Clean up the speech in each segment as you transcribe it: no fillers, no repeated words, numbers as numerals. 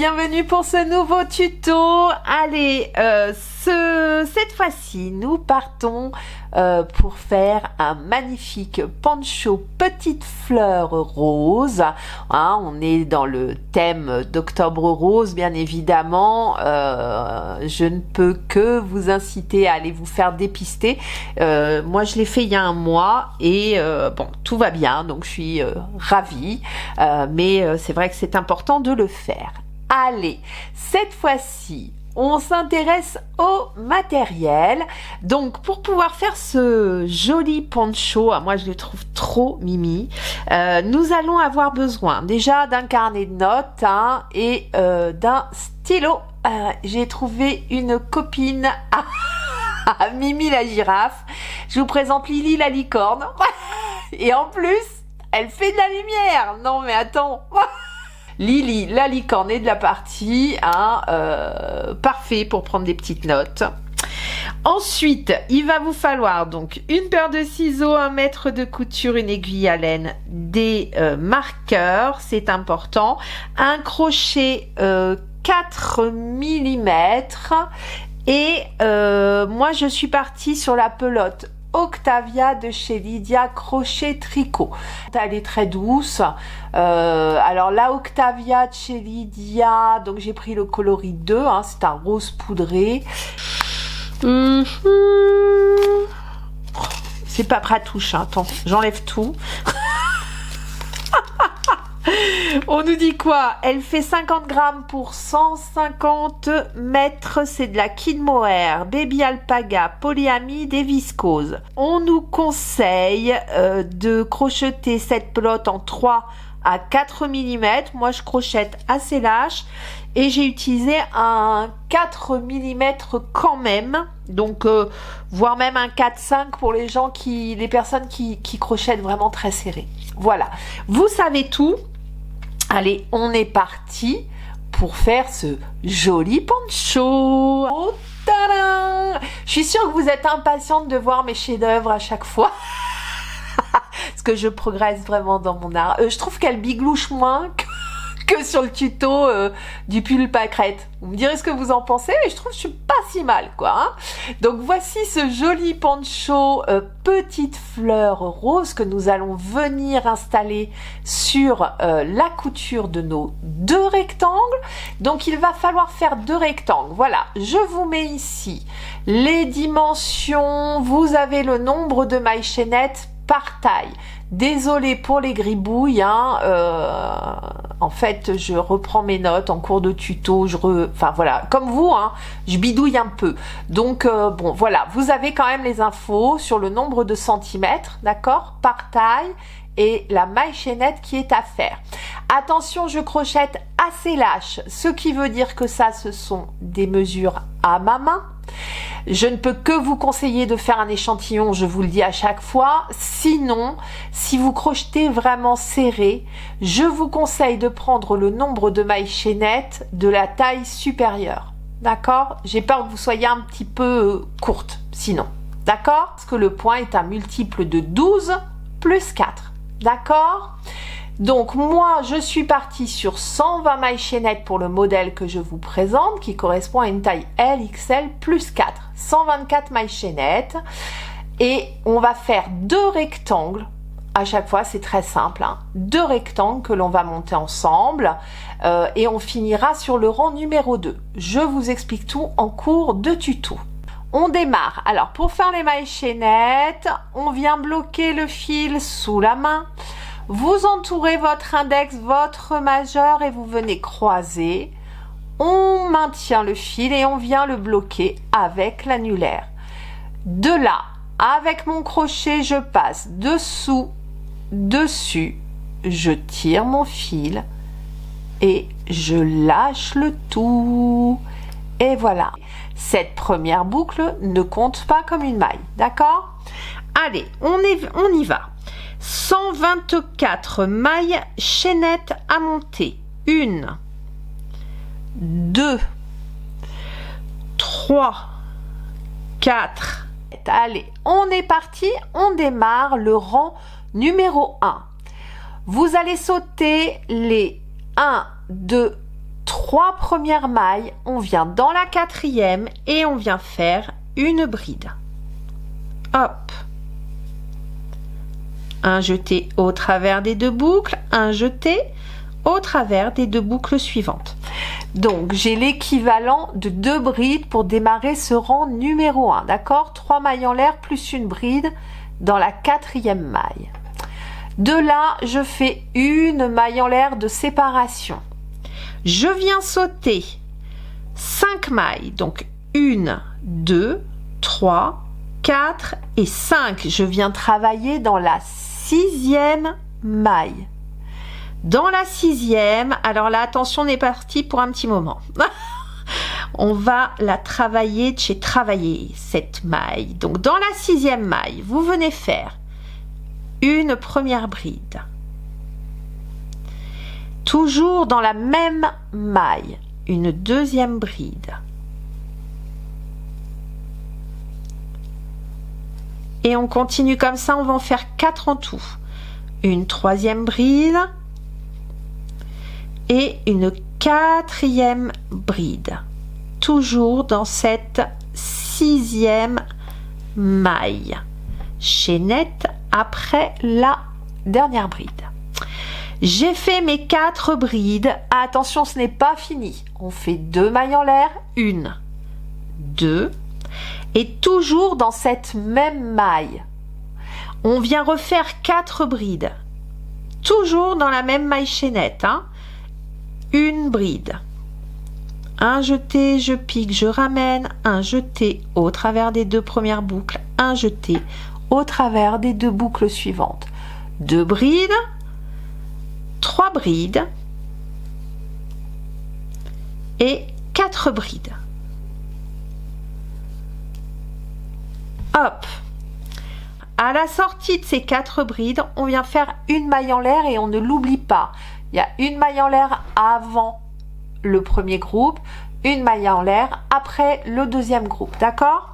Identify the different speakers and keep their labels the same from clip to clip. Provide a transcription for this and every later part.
Speaker 1: bienvenue pour ce nouveau tuto. Allez, cette fois-ci, nous partons pour faire un magnifique poncho petite fleur rose. Hein, on est dans le thème d'Octobre Rose, bien évidemment. Je ne peux que vous inciter à aller vous faire dépister. Moi, je l'ai fait il y a un mois et bon, tout va bien, donc je suis ravie. Mais c'est vrai que c'est important de le faire. Allez, cette fois-ci, on s'intéresse au matériel. Donc, pour pouvoir faire ce joli poncho, moi je le trouve trop mimi, nous allons avoir besoin déjà d'un carnet de notes et d'un stylo. J'ai trouvé une copine à Mimi la girafe. Je vous présente Lily la licorne. Et en plus, elle fait de la lumière. Non mais attends. Lily, la licorne est de la partie, parfait pour prendre des petites notes. Ensuite, il va vous falloir donc une paire de ciseaux, un mètre de couture, une aiguille à laine, des marqueurs, c'est important, un crochet 4 mm et moi je suis partie sur la pelote Octavia de chez Lydia Crochet Tricot. Elle est très douce. Alors la Octavia de chez Lydia, donc j'ai pris le coloris 2, c'est un rose poudré. C'est pas pratouche, attends, j'enlève tout. On nous dit quoi? Elle fait 50 grammes pour 150 mètres. C'est de la Kid Mohair, Baby Alpaga, polyamide et viscose. On nous conseille de crocheter cette pelote en 3 à 4 mm. Moi, je crochette assez lâche et j'ai utilisé un 4 mm quand même. Donc, voire même un 4-5 pour les personnes qui crochettent vraiment très serré. Voilà. Vous savez tout. Allez, on est parti pour faire ce joli poncho. Oh, tadam! Je suis sûre que vous êtes impatiente de voir mes chefs-d'œuvre à chaque fois. Parce que je progresse vraiment dans mon art. Je trouve qu'elle biglouche moins que sur le tuto du pull pâquerette. Vous me direz ce que vous en pensez, et je trouve que je suis pas si mal, quoi. Donc voici ce joli poncho petite fleur rose que nous allons venir installer sur la couture de nos 2 rectangles. Donc il va falloir faire 2 rectangles. Voilà, je vous mets ici les dimensions. Vous avez le nombre de mailles chaînettes par taille. Désolée pour les gribouilles, en fait je reprends mes notes en cours de tuto, enfin voilà, comme vous, je bidouille un peu. Donc bon voilà, vous avez quand même les infos sur le nombre de centimètres, d'accord, par taille et la maille chaînette qui est à faire. Attention, je crochette assez lâche, ce qui veut dire que ça, ce sont des mesures à ma main. Je ne peux que vous conseiller de faire un échantillon, je vous le dis à chaque fois. Sinon, si vous crochetez vraiment serré, je vous conseille de prendre le nombre de mailles chaînettes de la taille supérieure. D'accord? J'ai peur que vous soyez un petit peu courte, sinon. D'accord? Parce que le point est un multiple de 12 plus 4. D'accord? Donc moi je suis partie sur 120 mailles chaînettes pour le modèle que je vous présente, qui correspond à une taille LXL plus 4, 124 mailles chaînettes, et on va faire 2 rectangles à chaque fois. C'est très simple, 2 rectangles que l'on va monter ensemble, et on finira sur le rang numéro 2. Je vous explique tout en cours de tuto. On démarre. Alors pour faire les mailles chaînettes, on vient bloquer le fil sous la main. Vous entourez votre index, votre majeur, et vous venez croiser. On maintient le fil et on vient le bloquer avec l'annulaire. De là, avec mon crochet, je passe dessous, dessus, je tire mon fil et je lâche le tout. Et voilà. Cette première boucle ne compte pas comme une maille, d'accord? Allez, on y va. 124 mailles chaînettes à monter. 1, 2, 3, 4. Allez, on est parti, on démarre le rang numéro 1. Vous allez sauter les 1, 2, 3 premières mailles, on vient dans la 4e et on vient faire une bride. Hop. Un jeté au travers des 2 boucles, un jeté au travers des 2 boucles suivantes. Donc, j'ai l'équivalent de 2 brides pour démarrer ce rang numéro 1, d'accord? 3 mailles en l'air plus une bride dans la 4e maille. De là, je fais une maille en l'air de séparation. Je viens sauter 5 mailles, donc 1, 2, 3, 4 et 5. Je viens travailler dans la 6e maille. Dans la 6e, alors là, attention, on est parti pour un petit moment. On va la travailler, j'ai travaillé cette maille. Donc, dans la 6e maille, vous venez faire une première bride. Toujours dans la même maille, une deuxième bride. Et on continue comme ça, on va en faire 4 en tout. Une troisième bride et une 4e bride. Toujours dans cette 6e maille. Chaînette après la dernière bride. J'ai fait mes 4 brides. Attention, ce n'est pas fini. On fait 2 mailles en l'air. 1, 2. Et toujours dans cette même maille. On vient refaire 4 brides. Toujours dans la même maille chaînette. Hein. Une bride. Un jeté, je pique, je ramène. Un jeté au travers des 2 premières boucles. Un jeté au travers des 2 boucles suivantes. 2 brides. 3 brides et 4 brides. Hop. À la sortie de ces 4 brides, on vient faire une maille en l'air et on ne l'oublie pas. Il y a une maille en l'air avant le premier groupe, une maille en l'air après le deuxième groupe, d'accord?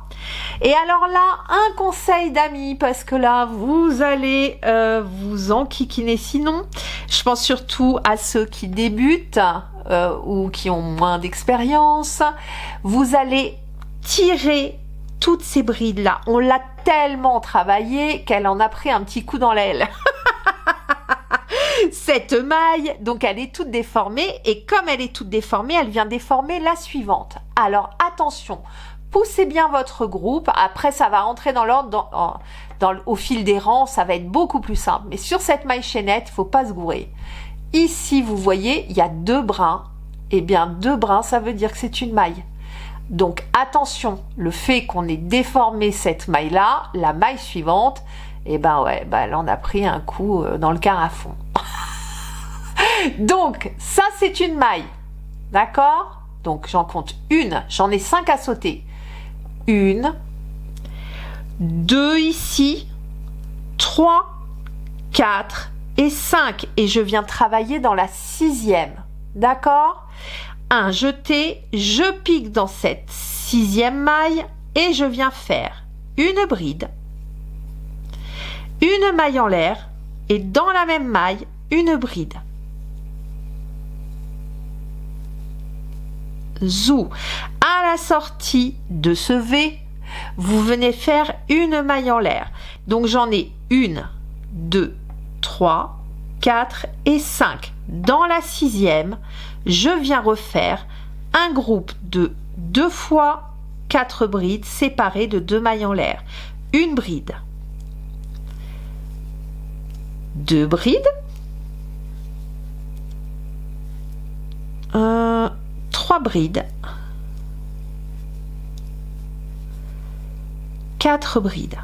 Speaker 1: Et alors là, un conseil d'amis, parce que là, vous allez vous enquiquiner sinon. Je pense surtout à ceux qui débutent ou qui ont moins d'expérience. Vous allez tirer toutes ces brides-là. On l'a tellement travaillé qu'elle en a pris un petit coup dans l'aile. Cette maille, donc elle est toute déformée. Et comme elle est toute déformée, elle vient déformer la suivante. Alors attention, poussez bien votre groupe. Après, ça va rentrer dans l'ordre, au fil des rangs, ça va être beaucoup plus simple. Mais sur cette maille chaînette, il ne faut pas se gourer. Ici, vous voyez, il y a 2 brins. Eh bien, 2 brins, ça veut dire que c'est une maille. Donc, attention, le fait qu'on ait déformé cette maille-là, la maille suivante, eh ben ouais, elle en a pris un coup dans le carafon. Donc, ça, c'est une maille. D'accord? Donc, j'en compte une. J'en ai 5 à sauter. 1, 2 ici, 3, 4 et 5. Et je viens travailler dans la 6e. D'accord? Un jeté, je pique dans cette 6e maille et je viens faire une bride, une maille en l'air et dans la même maille, une bride. Zou. À la sortie de ce V, vous venez faire une maille en l'air. Donc j'en ai 1, 2, 3, 4 et 5. Dans la 6e, je viens refaire un groupe de 2 fois 4 brides séparées de 2 mailles en l'air. Une bride, 2 brides, 3 brides, 4 brides.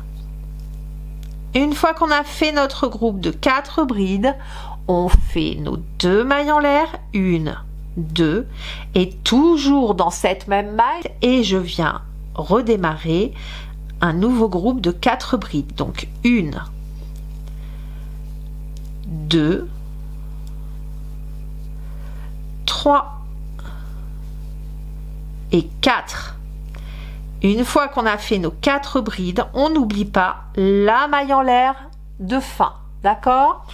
Speaker 1: Une fois qu'on a fait notre groupe de 4 brides, on fait nos 2 mailles en l'air, 1, 2, et toujours dans cette même maille, et je viens redémarrer un nouveau groupe de 4 brides. Donc 1, 2, 3 et 4. Une fois qu'on a fait nos 4 brides, on n'oublie pas la maille en l'air de fin, d'accord?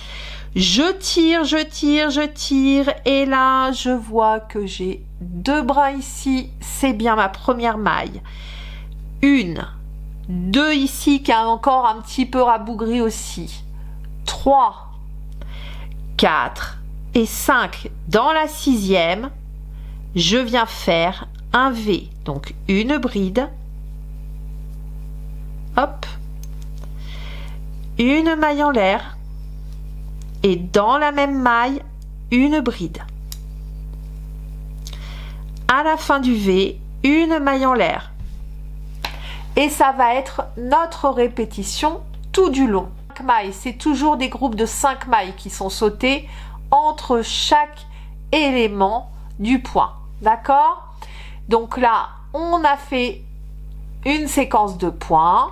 Speaker 1: Je tire, je tire, je tire et là je vois que j'ai 2 brins ici, c'est bien ma première maille. 1, 2 ici qui a encore un petit peu rabougri aussi. 3, 4 et 5 dans la 6e. Je viens faire un V, donc une bride. Hop. Une maille en l'air. Et dans la même maille, une bride. À la fin du V, une maille en l'air. Et ça va être notre répétition tout du long. 5 mailles, c'est toujours des groupes de 5 mailles qui sont sautées entre chaque élément du point. D'accord? Donc là, on a fait une séquence de points.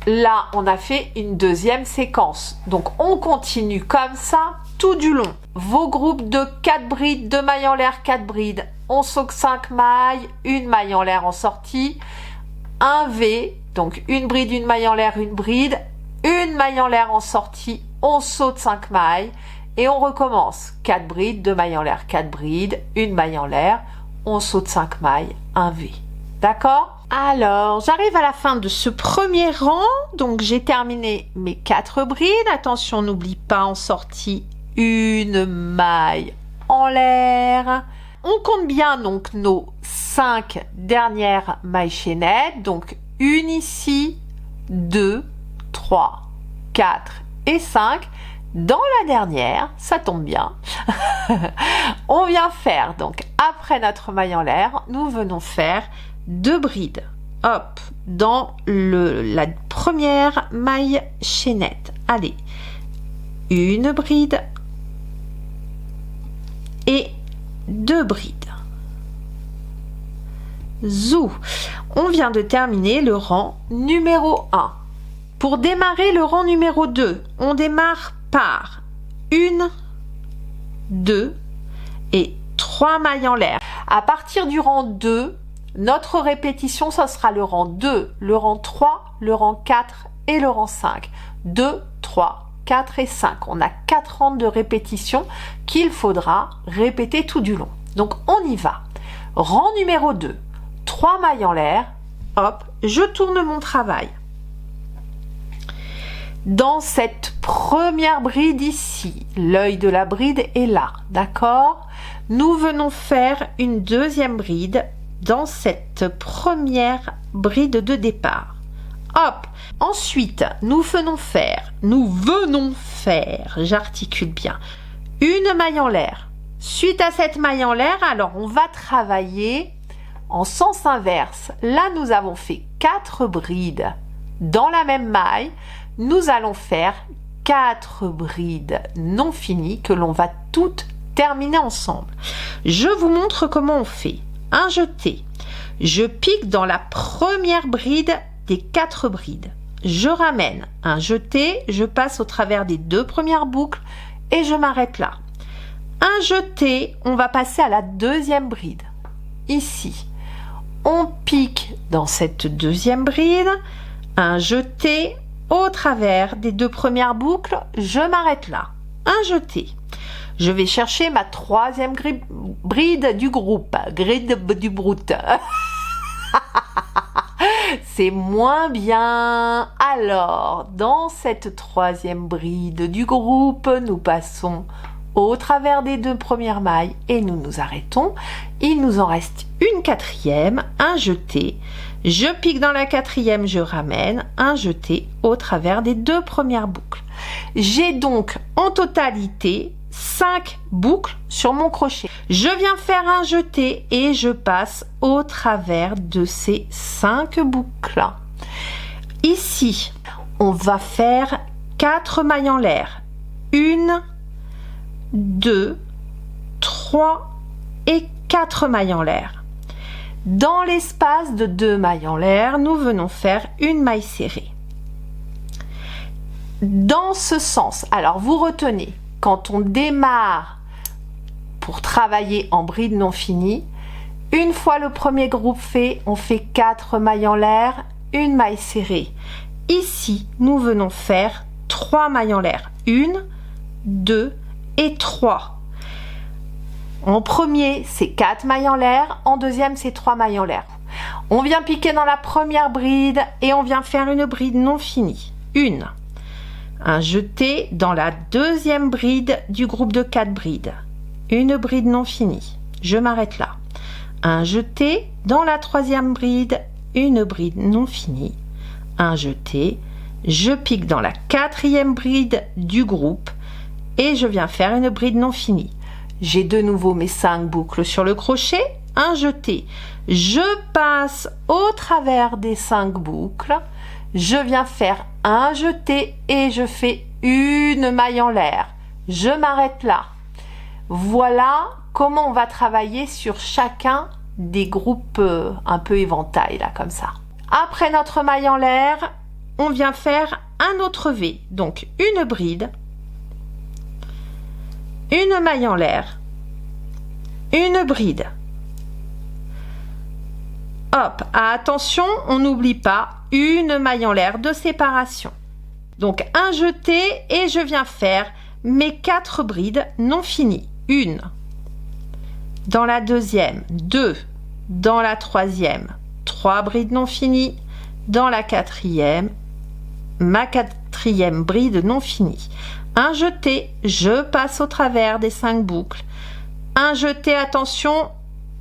Speaker 1: Là, on a fait une deuxième séquence. Donc, on continue comme ça tout du long. Vos groupes de 4 brides, 2 mailles en l'air, 4 brides. On saute 5 mailles, une maille en l'air en sortie. Un V, donc une bride, une maille en l'air, une bride. Une maille en l'air en sortie. On saute 5 mailles. Et on recommence. 4 brides, 2 mailles en l'air, 4 brides. Une maille en l'air. On saute 5 mailles, un V. D'accord? Alors, j'arrive à la fin de ce premier rang. Donc, j'ai terminé mes 4 brides. Attention, n'oublie pas en sortie une maille en l'air. On compte bien donc nos 5 dernières mailles chaînettes. Donc, une ici, 2, 3, 4 et 5. Dans la dernière, ça tombe bien, on vient faire, donc après notre maille en l'air, nous venons faire 2 brides. Hop, dans la première maille chaînette. Allez, une bride et 2 brides. Zou, on vient de terminer le rang numéro 1. Pour démarrer le rang numéro 2, on démarre par 1, 2 et 3 mailles en l'air. À partir du rang 2, notre répétition, ça sera le rang 2, le rang 3, le rang 4 et le rang 5. 2, 3, 4 et 5. On a 4 rangs de répétition qu'il faudra répéter tout du long. Donc, on y va. Rang numéro 2, 3 mailles en l'air. Hop, je tourne mon travail. Dans cette première bride ici, l'œil de la bride est là, d'accord? Nous venons faire une deuxième bride dans cette première bride de départ. Hop! Ensuite, nous venons faire, j'articule bien, une maille en l'air. Suite à cette maille en l'air, alors on va travailler en sens inverse. Là, nous avons fait 4 brides dans la même maille. Nous allons faire 4 brides non finies que l'on va toutes terminer ensemble. Je vous montre comment on fait. Un jeté. Je pique dans la première bride des 4 brides. Je ramène un jeté, je passe au travers des 2 premières boucles et je m'arrête là. Un jeté, on va passer à la deuxième bride. Ici, on pique dans cette deuxième bride, un jeté, au travers des 2 premières boucles, je m'arrête là. Un jeté. Je vais chercher ma troisième bride du groupe. Bride du broute. C'est moins bien. Alors, dans cette troisième bride du groupe, nous passons au travers des 2 premières mailles et nous nous arrêtons. Il nous en reste une 4e, un jeté. Je pique dans la 4e, je ramène un jeté au travers des 2 premières boucles. J'ai donc en totalité 5 boucles sur mon crochet. Je viens faire un jeté et je passe au travers de ces 5 boucles. Ici, on va faire 4 mailles en l'air. 1, 2, 3 et 4 mailles en l'air. Dans l'espace de 2 mailles en l'air, nous venons faire une maille serrée. Dans ce sens, alors vous retenez, quand on démarre pour travailler en bride non finie, une fois le premier groupe fait, on fait 4 mailles en l'air, une maille serrée. Ici, nous venons faire 3 mailles en l'air. 1, 2 et 3. En premier, c'est 4 mailles en l'air. En deuxième, c'est 3 mailles en l'air. On vient piquer dans la première bride et on vient faire une bride non finie. Un jeté dans la deuxième bride du groupe de 4 brides. Une bride non finie. Je m'arrête là. Un jeté dans la troisième bride, une bride non finie. Un jeté, je pique dans la quatrième bride du groupe et je viens faire une bride non finie. J'ai de nouveau mes 5 boucles sur le crochet, un jeté. Je passe au travers des 5 boucles, je viens faire un jeté et je fais une maille en l'air. Je m'arrête là. Voilà comment on va travailler sur chacun des groupes un peu éventail là comme ça. Après notre maille en l'air, on vient faire un autre V. Donc une bride, une maille en l'air, une bride. Hop, attention, on n'oublie pas une maille en l'air de séparation. Donc un jeté et je viens faire mes 4 brides non finies. Une, dans la deuxième, 2, dans la troisième, 3 brides non finies, dans la quatrième, ma quatrième bride non finie. Un jeté, je passe au travers des 5 boucles. Un jeté, attention,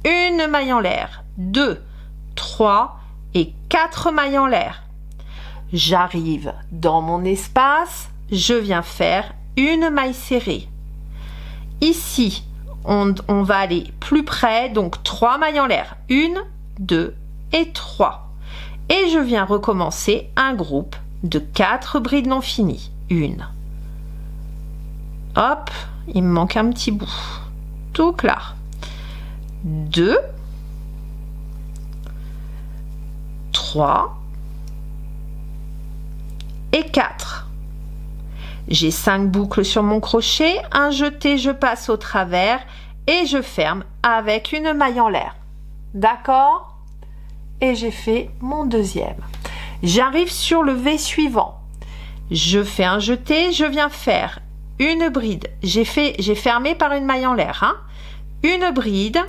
Speaker 1: une maille en l'air, 2, 3 et 4 mailles en l'air. J'arrive dans mon espace, je viens faire une maille serrée. Ici, on va aller plus près, donc 3 mailles en l'air. 1, 2 et 3. Et je viens recommencer un groupe de 4 brides non finies. 1. Hop, il me manque un petit bout. Tout clair. 2. 3 et 4. J'ai 5 boucles sur mon crochet, un jeté, je passe au travers et je ferme avec une maille en l'air. D'accord? Et j'ai fait mon deuxième. J'arrive sur le V suivant. Je fais un jeté, je viens faire une bride. J'ai fermé par une maille en l'air. Hein? Une bride,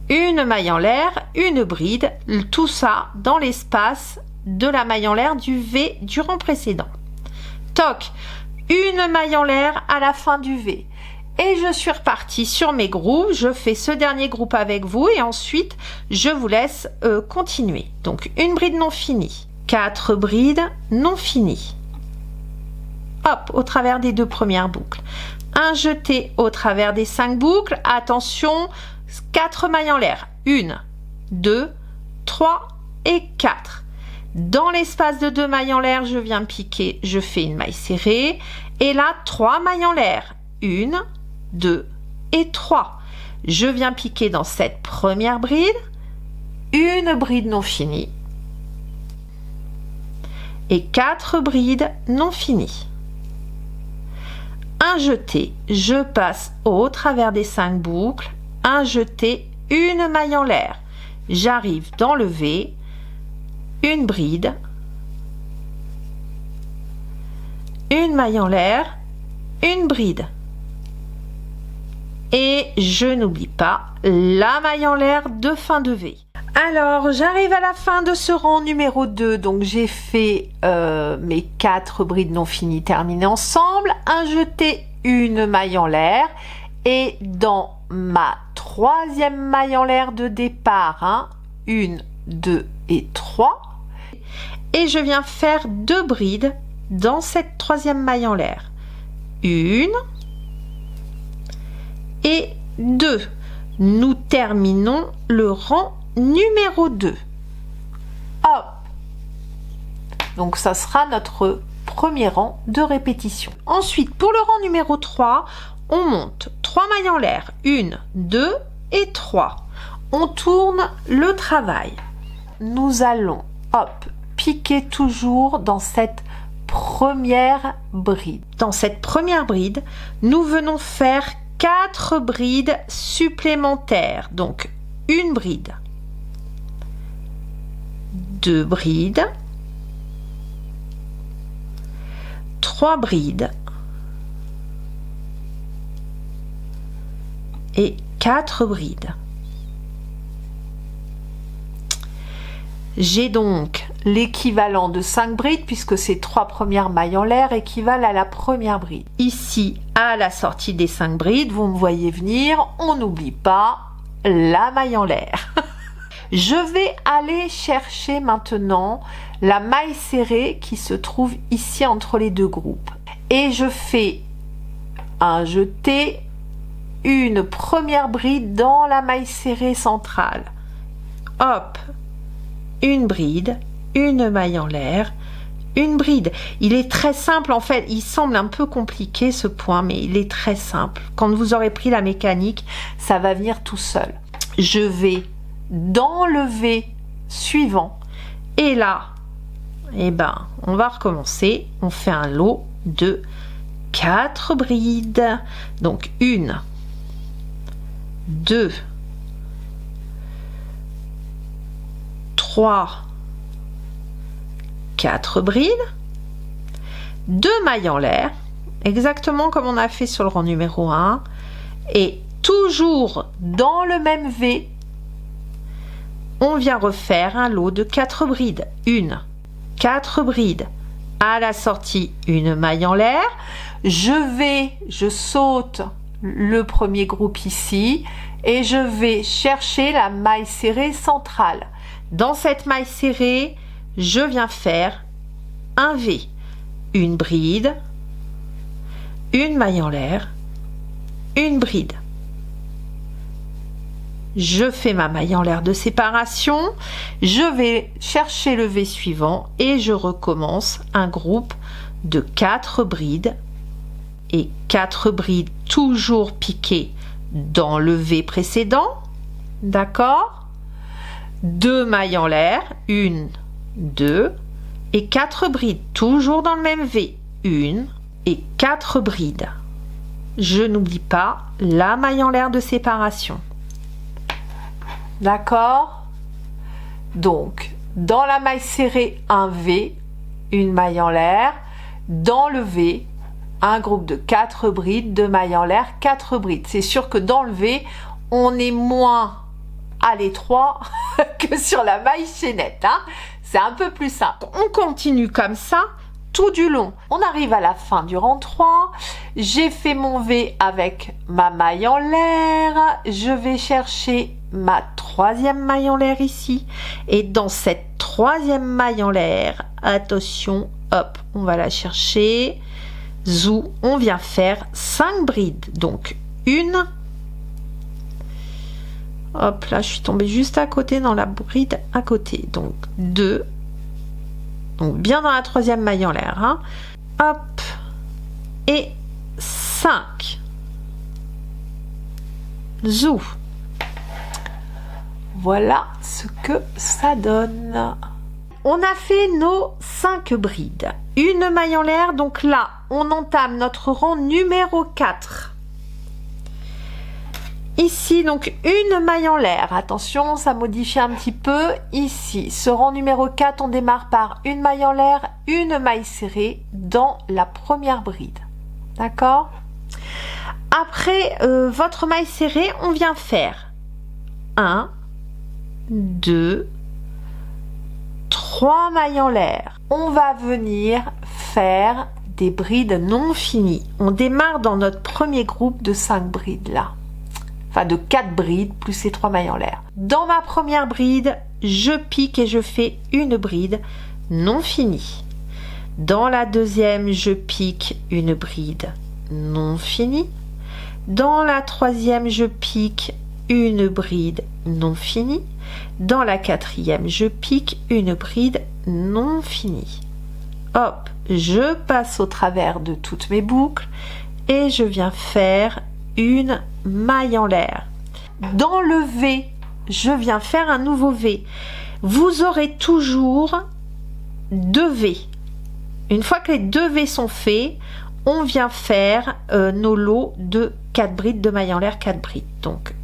Speaker 1: une maille en l'air, une bride, tout ça dans l'espace de la maille en l'air du V du rang précédent. Toc, une maille en l'air à la fin du V. Et je suis repartie sur mes groupes. Je fais ce dernier groupe avec vous et ensuite je vous laisse continuer. Donc une bride non finie, 4 brides non finies. Hop, au travers des 2 premières boucles. Un jeté au travers des 5 boucles. Attention, 4 mailles en l'air. 1, 2, 3 et 4. Dans l'espace de 2 mailles en l'air, je viens piquer, je fais une maille serrée. Et là, 3 mailles en l'air. 1, 2 et 3. Je viens piquer dans cette première bride. Une bride non finie. Et 4 brides non finies. Un jeté, je passe au travers des 5 boucles. Un jeté, une maille en l'air. J'arrive dans le V. Une bride, une maille en l'air, une bride. Et je n'oublie pas la maille en l'air de fin de V. Alors, j'arrive à la fin de ce rang numéro 2. Donc, j'ai fait mes 4 brides non finies terminées ensemble. Un jeté, une maille en l'air. Et dans ma troisième maille en l'air de départ, 1, 2 et 3. Et je viens faire 2 brides dans cette troisième maille en l'air. 1 et 2. Nous terminons le rang numéro 2. Hop. Donc ça sera notre premier rang de répétition. Ensuite, pour le rang numéro 3, on monte 3 mailles en l'air. 1, 2 et 3. On tourne le travail. Nous allons, hop, piquer toujours dans cette première bride. Dans cette première bride, nous venons faire 4 brides supplémentaires. Donc, une bride, 2 brides, 3 brides, et 4 brides. J'ai donc l'équivalent de 5 brides puisque ces 3 premières mailles en l'air équivalent à la première bride. Ici, à la sortie des 5 brides, vous me voyez venir, on n'oublie pas la maille en l'air. Je vais aller chercher maintenant la maille serrée qui se trouve ici entre les deux groupes. Et je fais un jeté, une première bride dans la maille serrée centrale. Hop, une bride, une maille en l'air, une bride. Il est très simple en fait, il semble un peu compliqué ce point, mais il est très simple. Quand vous aurez pris la mécanique, ça va venir tout seul. Je vais dans le V suivant et là, eh ben, on va recommencer. On fait un lot de 4 brides. Donc 1, 2, 3, 4 brides, 2 mailles en l'air, exactement comme on a fait sur le rang numéro 1, et toujours dans le même V, on vient refaire un lot de 4 brides. 4 brides. À la sortie, une maille en l'air. Je saute le premier groupe ici et je vais chercher la maille serrée centrale. Dans cette maille serrée, je viens faire un V, une bride, une maille en l'air, une bride. Je fais ma maille en l'air de séparation, je vais chercher le V suivant et je recommence un groupe de 4 brides et 4 brides toujours piquées dans le V précédent, d'accord? 2 mailles en l'air, 1, 2 et 4 brides toujours dans le même V, 1 et 4 brides. Je n'oublie pas la maille en l'air de séparation. D'accord? Donc, dans la maille serrée, un V, une maille en l'air. Dans le V, un groupe de 4 brides, 2 mailles en l'air, 4 brides. C'est sûr que dans le V, on est moins à l'étroit que sur la maille chaînette. Hein? C'est un peu plus simple. On continue comme ça tout du long. On arrive à la fin du rang 3. J'ai fait mon V avec ma maille en l'air. Je vais chercher ma 3e maille en l'air ici. Et dans cette 3e maille en l'air, attention, hop, on va la chercher. Zou, on vient faire 5 brides. Donc, 1. Hop, là, je suis tombée juste à côté dans la bride à côté. Donc, 2. Donc, bien dans la 3e maille en l'air. Hein. Hop. Et 5. Zou. Voilà ce que ça donne. On a fait nos 5 brides. Une maille en l'air. Donc là, on entame notre rang numéro 4. Ici, donc, une maille en l'air. Attention, ça modifie un petit peu. Ici, ce rang numéro 4, on démarre par une maille en l'air, une maille serrée dans la première bride. D'accord? Après votre maille serrée, on vient faire 1, 2, 3 mailles en l'air. On va venir faire des brides non finies. On démarre dans notre premier groupe de 5 brides là. Enfin de 4 brides plus ces 3 mailles en l'air. Dans ma première bride, je pique et je fais une bride non finie. Dans la deuxième, je pique une bride non finie. Dans la troisième, je pique une bride non finie. Dans la quatrième, je pique une bride non finie. Hop, je passe au travers de toutes mes boucles et je viens faire une maille en l'air. Dans le V, je viens faire un nouveau V. Vous aurez toujours 2 V. Une fois que les 2 V sont faits, on vient faire nos lots de 4 brides, de mailles en l'air, 4 brides. Donc,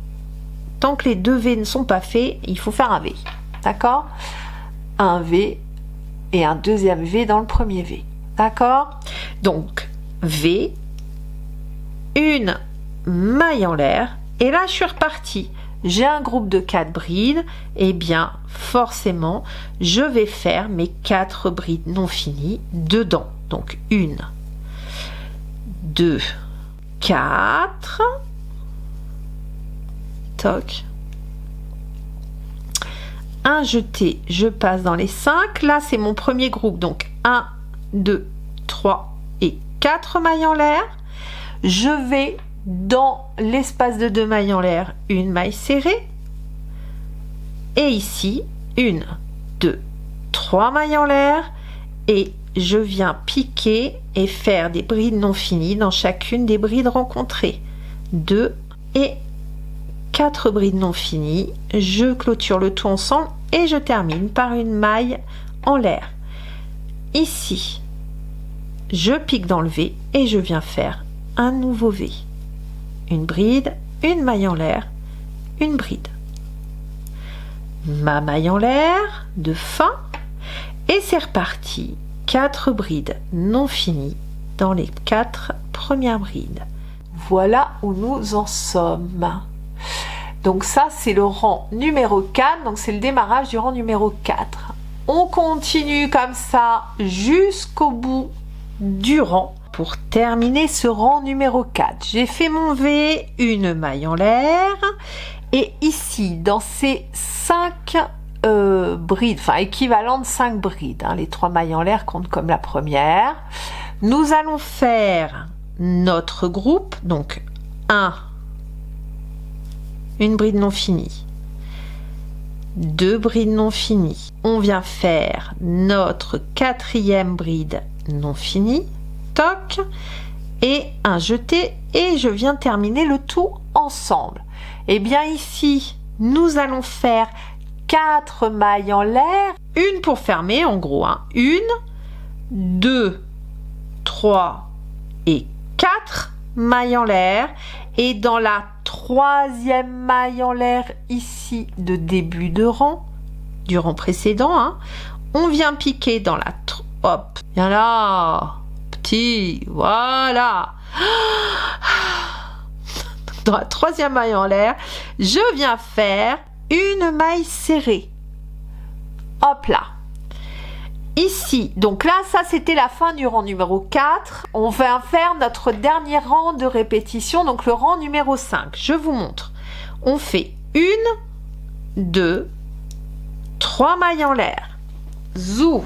Speaker 1: tant que les 2 V ne sont pas faits, il faut faire un V. D'accord? Un V et un deuxième V dans le premier V. D'accord? Donc, V, une maille en l'air, Et là, je suis repartie. J'ai un groupe de 4 brides, et bien forcément, je vais faire mes 4 brides non finies dedans. Donc 1, 2, 4. Toc. Un jeté, je passe dans les 5. Là, c'est mon premier groupe. Donc 1, 2, 3 et 4 mailles en l'air. Je vais dans l'espace de 2 mailles en l'air, une maille serrée. Et ici, 1, 2, 3 mailles en l'air. Et je viens piquer et faire des brides non finies dans chacune des brides rencontrées. 2 et 4 brides non finies. Je clôture le tout ensemble et je termine par une maille en l'air. Ici, je pique dans le V et je viens faire un nouveau V. Une bride, une maille en l'air, une bride. Ma maille en l'air de fin et c'est reparti. 4 brides non finies dans les 4 premières brides. Voilà où nous en sommes. Donc ça, c'est le rang numéro 4, donc c'est le démarrage du rang numéro 4. On continue comme ça jusqu'au bout du rang pour terminer ce rang numéro 4. J'ai fait mon V, une maille en l'air, et ici, dans ces 5 brides, enfin équivalent de 5 brides, hein, les 3 mailles en l'air comptent comme la première, nous allons faire notre groupe, donc 1, une bride non finie, 2 brides non finies, on vient faire notre 4e bride non finie, toc, et un jeté, et je viens terminer le tout ensemble. Et bien ici, nous allons faire 4 mailles en l'air, une pour fermer en gros, hein. 1, 2, 3 et 4 mailles en l'air, et dans la 3e maille en l'air ici de début de rang, du rang précédent, hein, on vient piquer dans la hop, bien là, petit, voilà. Dans la 3e maille en l'air, je viens faire une maille serrée. Hop là. Ici, donc là, ça c'était la fin du rang numéro 4. On va faire notre dernier rang de répétition, donc le rang numéro 5. Je vous montre. On fait 1, 2, 3 mailles en l'air. Zou.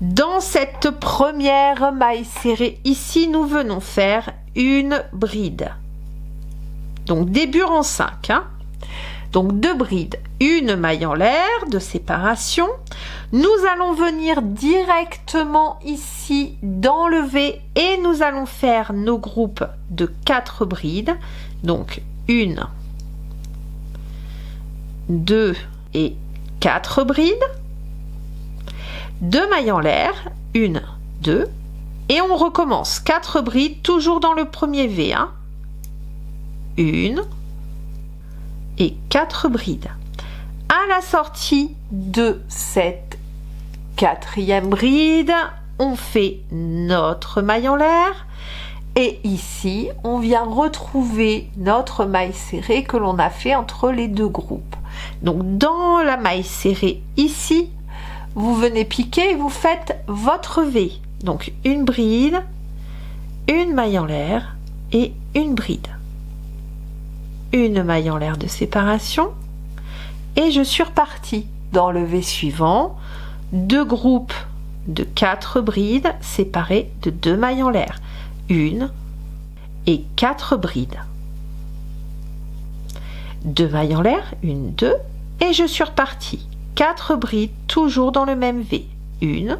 Speaker 1: Dans cette première maille serrée, ici, nous venons faire une bride. Donc, début rang 5. Hein. Donc, 2 brides, une maille en l'air de séparation. Nous allons venir directement ici dans le V et nous allons faire nos groupes de 4 brides. Donc, 1, 2 et 4 brides. 2 mailles en l'air, 1, 2, et on recommence 4 brides, toujours dans le premier V, hein. 1 et 4 brides. À la sortie de cette 4e bride, on fait notre maille en l'air, et ici, on vient retrouver notre maille serrée que l'on a fait entre les 2 groupes. Donc, dans la maille serrée ici, vous venez piquer et vous faites votre V. Donc une bride, une maille en l'air et une bride. Une maille en l'air de séparation et je suis repartie dans le V suivant. 2 groupes de 4 brides séparés de 2 mailles en l'air. 1 et 4 brides. 2 mailles en l'air, 1, 2 et je suis repartie. 4 brides, toujours dans le même V. 1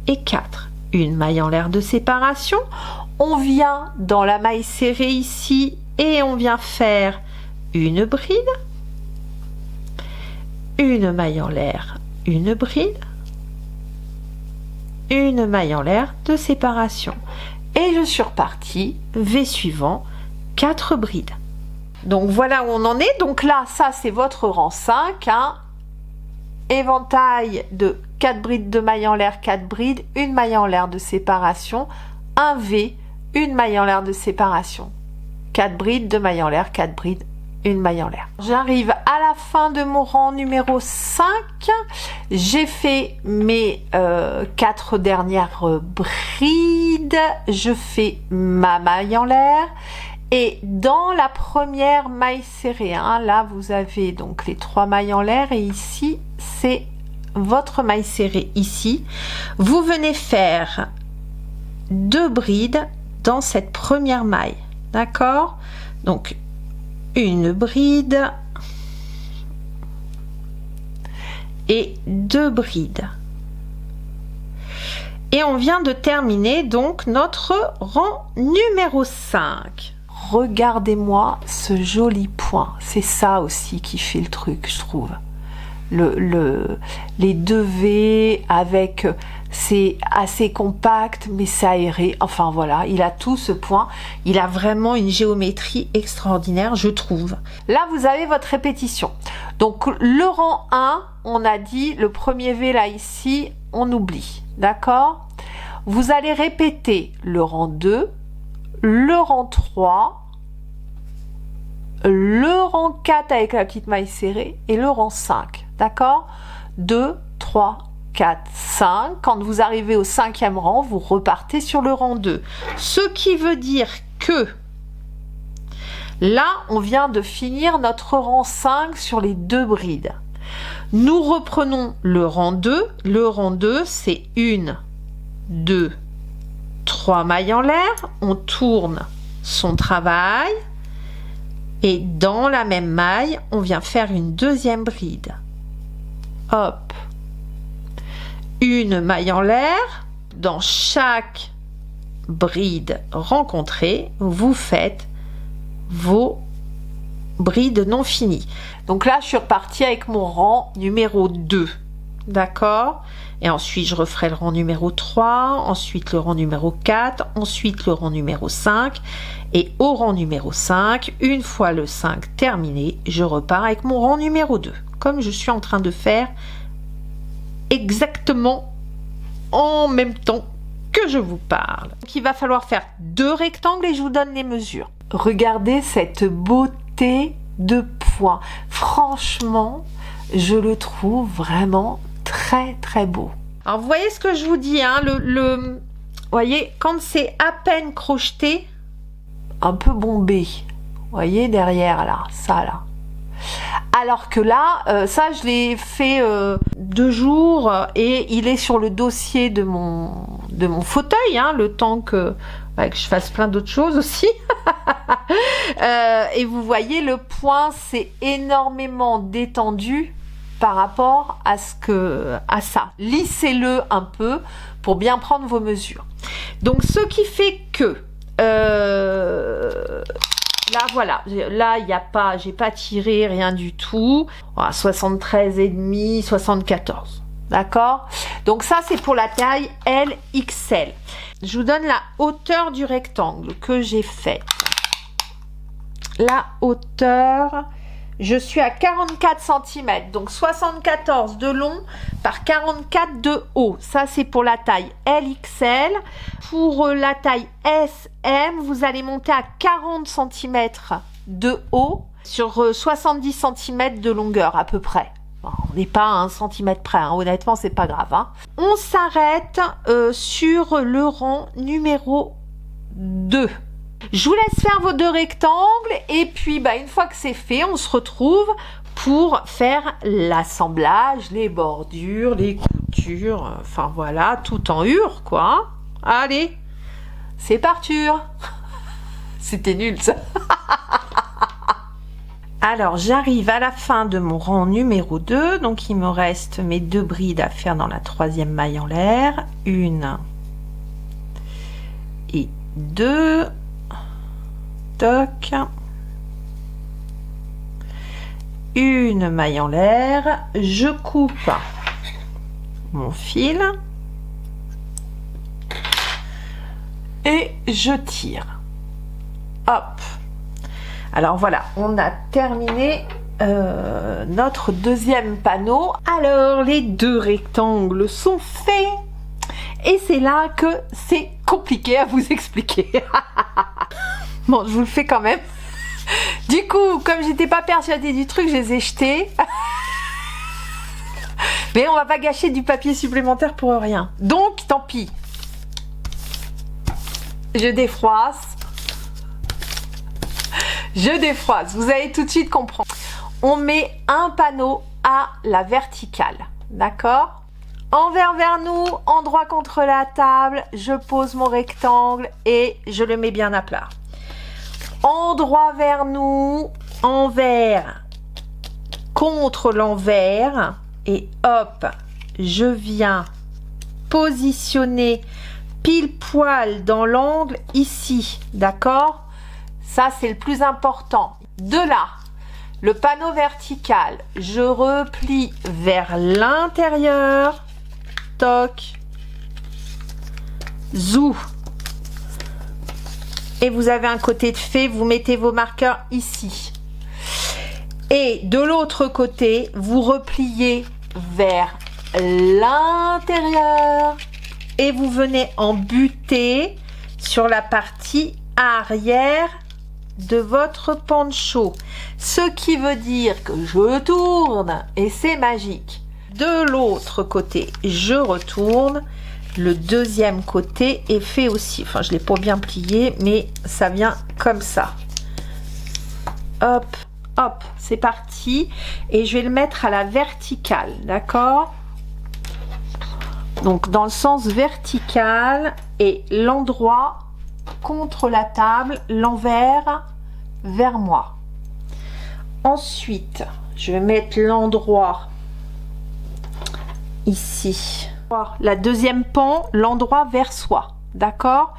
Speaker 1: et 4. Une maille en l'air de séparation. On vient dans la maille serrée ici et on vient faire une bride. Une maille en l'air, une bride. Une maille en l'air de séparation. Et je suis repartie. V suivant, 4 brides. Donc voilà où on en est. Donc là, ça c'est votre rang 5. Hein. Éventail de 4 brides de mailles en l'air, 4 brides, une maille en l'air de séparation, un V, une maille en l'air de séparation. 4 brides, 2 mailles en l'air, 4 brides, une maille en l'air. J'arrive à la fin de mon rang numéro 5. J'ai fait mes 4 dernières brides. Je fais ma maille en l'air. Et dans la première maille serrée, hein, là vous avez donc les 3 mailles en l'air et ici c'est votre maille serrée ici. Vous venez faire 2 brides dans cette première maille. D'accord? Donc une bride et 2 brides. Et on vient de terminer donc notre rang numéro 5. Regardez-moi ce joli point. C'est ça aussi qui fait le truc, je trouve. Les 2 V avec, c'est assez compact mais c'est aéré, enfin voilà, il a tout ce point, il a vraiment une géométrie extraordinaire, je trouve. Là vous avez votre répétition, donc le rang 1, on a dit le premier V là ici, on oublie, d'accord? Vous allez répéter le rang 2, le rang 3, le rang 4 avec la petite maille serrée et le rang 5, d'accord? 2, 3, 4, 5. Quand vous arrivez au 5e rang, vous repartez sur le rang 2. Ce qui veut dire que là, on vient de finir notre rang 5 sur les 2 brides. Nous reprenons le rang 2. Le rang 2, c'est 1, 2, 3 mailles en l'air. On tourne son travail. Et dans la même maille, on vient faire une deuxième bride. Hop. Une maille en l'air. Dans chaque bride rencontrée, vous faites vos brides non finies. Donc là, je suis repartie avec mon rang numéro 2. D'accord? Et ensuite, je referai le rang numéro 3, ensuite le rang numéro 4, ensuite le rang numéro 5. Et au rang numéro 5, une fois le 5 terminé, je repars avec mon rang numéro 2. Comme je suis en train de faire exactement en même temps que je vous parle. Donc, il va falloir faire 2 rectangles et je vous donne les mesures. Regardez cette beauté de point. Franchement, je le trouve vraiment très très beau. Alors vous voyez ce que je vous dis, hein, vous voyez, quand c'est à peine crocheté, un peu bombé, vous voyez derrière là, ça là. Alors que là, ça je l'ai fait 2 jours et il est sur le dossier de mon fauteuil, hein, le temps que je fasse plein d'autres choses aussi. Et vous voyez le point c'est énormément détendu par rapport à ça. Lissez-le un peu pour bien prendre vos mesures. Donc ce qui fait que là voilà, là il n'y a pas, j'ai pas tiré rien du tout. Voilà, 73,5, 74. D'accord? Donc ça c'est pour la taille LXL. Je vous donne la hauteur du rectangle que j'ai fait. La hauteur, je suis à 44 cm, donc 74 de long par 44 de haut. Ça, c'est pour la taille LXL. Pour la taille SM, vous allez monter à 40 cm de haut sur 70 cm de longueur à peu près. Bon, on n'est pas à 1 cm près, hein. Honnêtement, c'est pas grave. Hein. On s'arrête sur le rang numéro 2. Je vous laisse faire vos 2 rectangles et puis une fois que c'est fait, on se retrouve pour faire l'assemblage, les bordures, les coutures, enfin voilà, tout en hure quoi. Allez, c'est parti. C'était nul ça. Alors j'arrive à la fin de mon rang numéro 2, donc il me reste mes 2 brides à faire dans la 3e maille en l'air, 1 et 2. Toc. Une maille en l'air, je coupe mon fil et je tire. Hop. Alors voilà, on a terminé notre 2e panneau. Alors les 2 rectangles sont faits et c'est là que c'est compliqué à vous expliquer. Bon, je vous le fais quand même. Du coup, comme j'étais pas persuadée du truc, je les ai jetés. Mais on va pas gâcher du papier supplémentaire pour rien. Donc, tant pis. Je défroisse. Je défroisse. Vous allez tout de suite comprendre. On met un panneau à la verticale. D'accord? Envers vers nous, endroit contre la table. Je pose mon rectangle et je le mets bien à plat. Endroit vers nous, envers contre l'envers. Et hop, je viens positionner pile poil dans l'angle ici, d'accord? Ça, c'est le plus important. De là, le panneau vertical, je replie vers l'intérieur, toc, zou. Et vous avez un côté de fait, vous mettez vos marqueurs ici. Et de l'autre côté, vous repliez vers l'intérieur et vous venez en buter sur la partie arrière de votre poncho. Ce qui veut dire que je tourne et c'est magique. De l'autre côté, je retourne. Le deuxième côté est fait aussi. Enfin, je ne l'ai pas bien plié, mais ça vient comme ça. Hop. Hop, c'est parti. Et je vais le mettre à la verticale, d'accord? Donc, dans le sens vertical et l'endroit contre la table, l'envers vers moi. Ensuite, je vais mettre l'endroit ici. La deuxième pan, l'endroit vers soi, d'accord?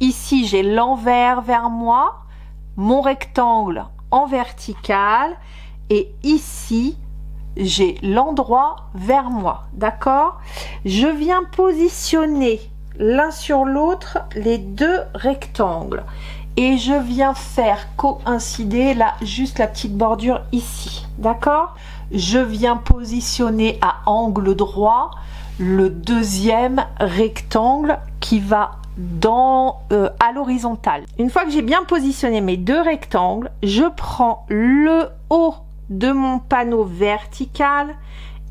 Speaker 1: Ici, j'ai l'envers vers moi, mon rectangle en vertical et ici j'ai l'endroit vers moi, d'accord? Je viens positionner l'un sur l'autre les deux rectangles et je viens faire coïncider là juste la petite bordure ici, d'accord? Je viens positionner à angle droit le deuxième rectangle qui va à l'horizontale. Une fois que j'ai bien positionné mes deux rectangles, je prends le haut de mon panneau vertical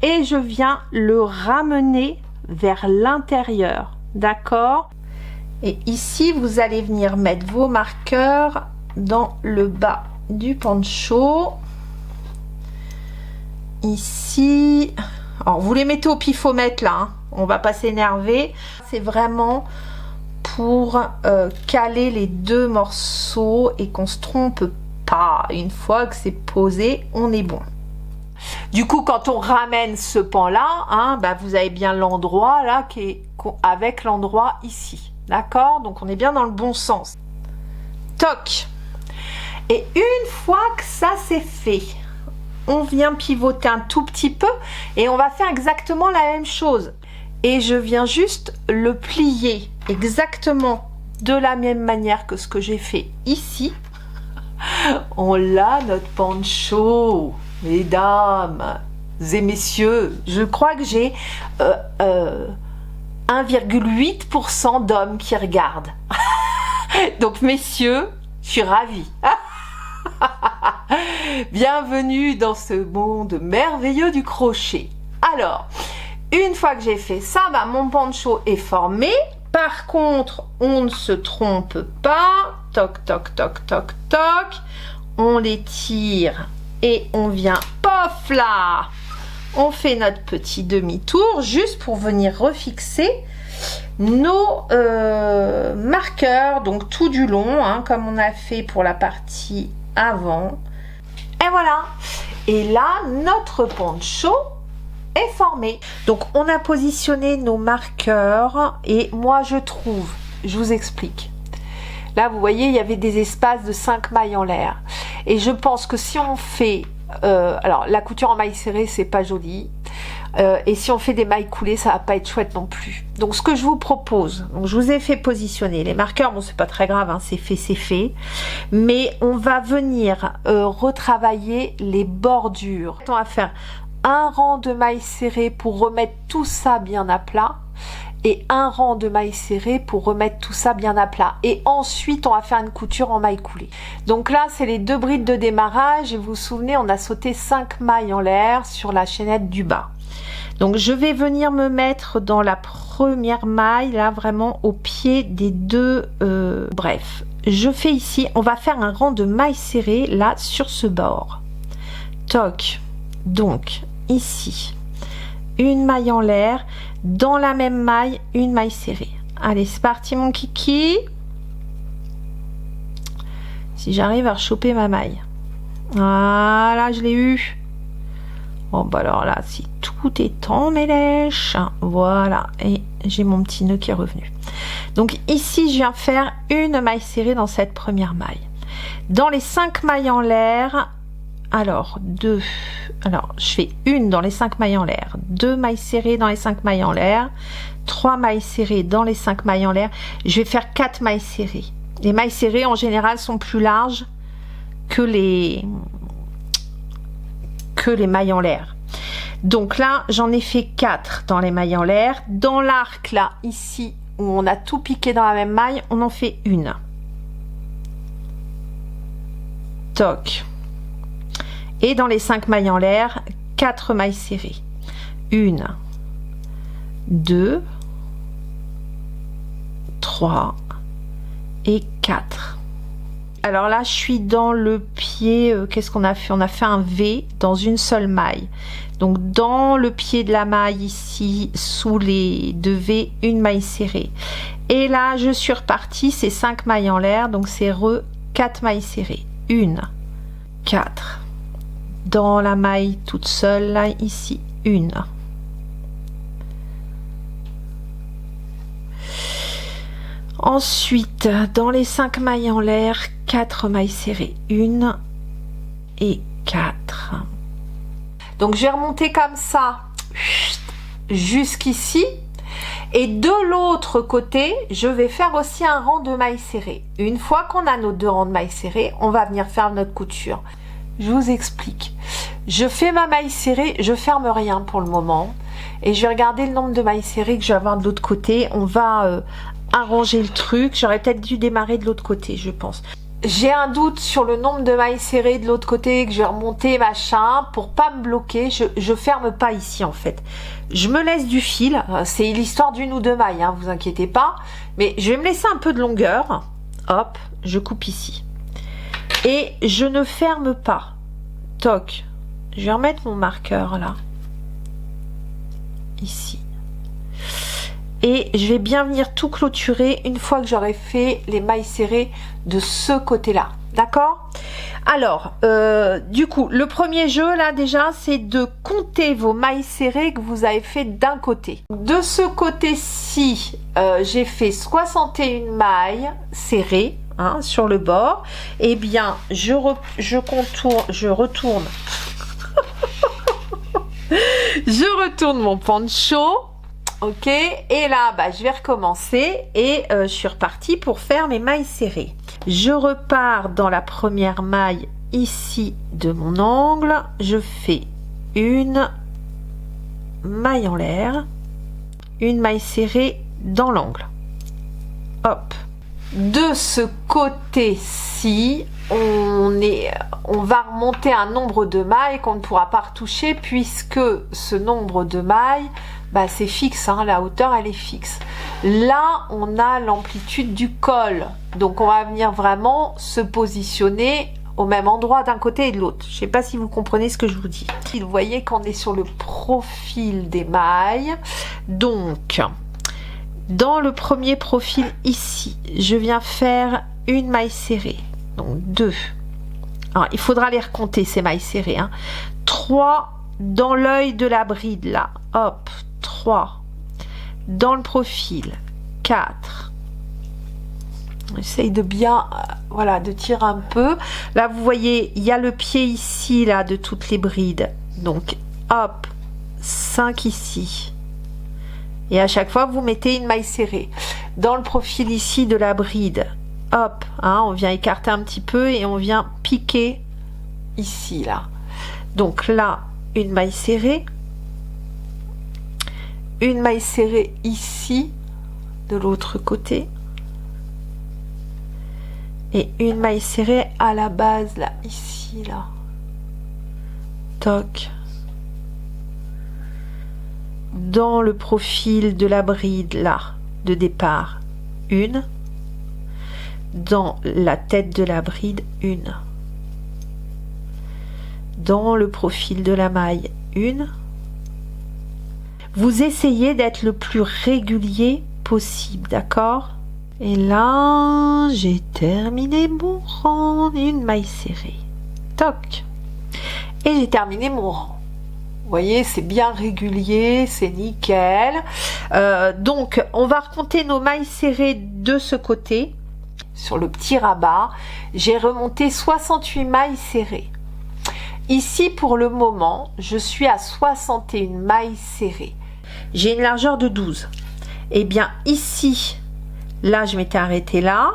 Speaker 1: et je viens le ramener vers l'intérieur, d'accord? Et ici, vous allez venir mettre vos marqueurs dans le bas du poncho. Ici, alors vous les mettez au pifomètre là, hein. On va pas s'énerver. C'est vraiment pour caler les deux morceaux et qu'on se trompe pas. Une fois que c'est posé, on est bon. Du coup, quand on ramène ce pan là, hein, bah, vous avez bien l'endroit là qui est avec l'endroit ici, d'accord? Donc on est bien dans le bon sens. Toc. Et une fois que ça c'est fait, on vient pivoter un tout petit peu et on va faire exactement la même chose. Et je viens juste le plier exactement de la même manière que ce que j'ai fait ici. On l'a, notre poncho, mesdames et messieurs. Je crois que j'ai 1,8% d'hommes qui regardent. Donc messieurs, je suis ravie. Bienvenue dans ce monde merveilleux du crochet. Alors, une fois que j'ai fait ça, bah, mon poncho est formé. Par contre, on ne se trompe pas. Toc, toc, toc, toc, toc. On les tire et on vient, pof là. On fait notre petit demi-tour juste pour venir refixer nos marqueurs. Donc tout du long, hein, comme on a fait pour la partie avant. Et voilà. Et là, notre poncho est formé. Donc on a positionné nos marqueurs et moi je trouve, je vous explique. Là vous voyez il y avait des espaces de 5 mailles en l'air et je pense que si on fait alors la couture en mailles serrées c'est pas joli et si on fait des mailles coulées ça va pas être chouette non plus. Donc ce que je vous propose, donc je vous ai fait positionner les marqueurs, bon c'est pas très grave hein, c'est fait, mais on va venir retravailler les bordures. On va faire un rang de mailles serrées pour remettre tout ça bien à plat et un rang de mailles serrées pour remettre tout ça bien à plat. Et ensuite, on va faire une couture en mailles coulées. Donc là, c'est les 2 brides de démarrage. Et vous vous souvenez, on a sauté 5 mailles en l'air sur la chaînette du bas. Donc je vais venir me mettre dans la première maille, là vraiment au pied des 2 bref. Je fais ici, on va faire un rang de mailles serrées là sur ce bord. Toc. Donc ici, une maille en l'air, dans la même maille, une maille serrée. Allez, c'est parti mon kiki. Si j'arrive à choper ma maille. Voilà, je l'ai eu. Bon bah alors là, si tout est en mélèche, voilà, et j'ai mon petit nœud qui est revenu. Donc ici, je viens faire une maille serrée dans cette première maille. Dans les 5 mailles en l'air, alors 2, alors je fais une dans les 5 mailles en l'air, 2 mailles serrées dans les 5 mailles en l'air, 3 mailles serrées dans les 5 mailles en l'air, je vais faire 4 mailles serrées. Les mailles serrées en général sont plus larges que les mailles en l'air. Donc là, j'en ai fait 4 dans les mailles en l'air. Dans l'arc là, ici, où on a tout piqué dans la même maille, on en fait une. Toc. Et dans les 5 mailles en l'air, 4 mailles serrées. 1, 2, 3 et 4. Alors là, je suis dans le pied, qu'est-ce qu'on a fait? On a fait un V dans une seule maille. Donc dans le pied de la maille ici, sous les 2 V, une maille serrée. Et là, je suis repartie, c'est 5 mailles en l'air, donc c'est 4 mailles serrées. 1, 4. Dans la maille toute seule, là, ici, 1. Ensuite, dans les 5 mailles en l'air, 4 mailles serrées. 1 et 4. Donc, je vais remonter comme ça jusqu'ici. Et de l'autre côté, je vais faire aussi un rang de mailles serrées. Une fois qu'on a nos 2 rangs de mailles serrées, on va venir faire notre couture. Je vous explique. Je fais ma maille serrée, je ferme rien pour le moment. Et je vais regarder le nombre de mailles serrées que je vais avoir de l'autre côté. On va arranger le truc. J'aurais peut-être dû démarrer de l'autre côté, je pense. J'ai un doute sur le nombre de mailles serrées de l'autre côté que je vais remonter machin pour pas me bloquer. Je ferme pas ici en fait. Je me laisse du fil. C'est l'histoire d'une ou 2 mailles, hein, vous inquiétez pas. Mais je vais me laisser un peu de longueur. Hop, je coupe ici. Et je ne ferme pas. Toc. Je vais remettre mon marqueur là. Ici. Et je vais bien venir tout clôturer une fois que j'aurai fait les mailles serrées de ce côté-là. D'accord? Alors, du coup, le premier jeu, là, déjà, c'est de compter vos mailles serrées que vous avez fait d'un côté. De ce côté-ci, j'ai fait 61 mailles serrées, hein, sur le bord. Eh bien, je retourne je retourne mon poncho. Ok, et là, bah, je vais recommencer et je suis repartie pour faire mes mailles serrées. Je repars dans la première maille ici de mon angle. Je fais une maille en l'air, une maille serrée dans l'angle. Hop. De ce côté-ci, on va remonter un nombre de mailles qu'on ne pourra pas retoucher puisque ce nombre de mailles, bah, c'est fixe, hein, la hauteur elle est fixe. Là, on a l'amplitude du col, donc on va venir vraiment se positionner au même endroit d'un côté et de l'autre. Je ne sais pas si vous comprenez ce que je vous dis. Vous voyez qu'on est sur le profil des mailles. Donc, dans le premier profil ici, je viens faire une maille serrée. Donc 2. Alors, il faudra les recompter ces mailles serrées. Hein. 3 dans l'œil de la bride là. Hop, 3. Dans le profil, 4. J'essaye de bien, voilà, de tirer un peu. Là, vous voyez, il y a le pied ici, là, de toutes les brides. Donc, hop, 5 ici. Et à chaque fois, vous mettez une maille serrée. Dans le profil ici de la bride, hop, hein, on vient écarter un petit peu et on vient piquer ici, là. Donc là, une maille serrée. une maille serrée ici de l'autre côté et une maille serrée à la base là, ici là, toc, dans le profil de la bride là de départ, une, dans la tête de la bride, une, dans le profil de la maille, une. Vous essayez d'être le plus régulier possible, d'accord? Et là, j'ai terminé mon rang, une maille serrée, toc, et j'ai terminé mon rang. Vous voyez, c'est bien régulier, c'est nickel. Donc, on va recompter nos mailles serrées de ce côté. Sur le petit rabat, j'ai remonté 68 mailles serrées. Ici, pour le moment, je suis à 61 mailles serrées. J'ai une largeur de 12. Et bien ici, là, je m'étais arrêtée là.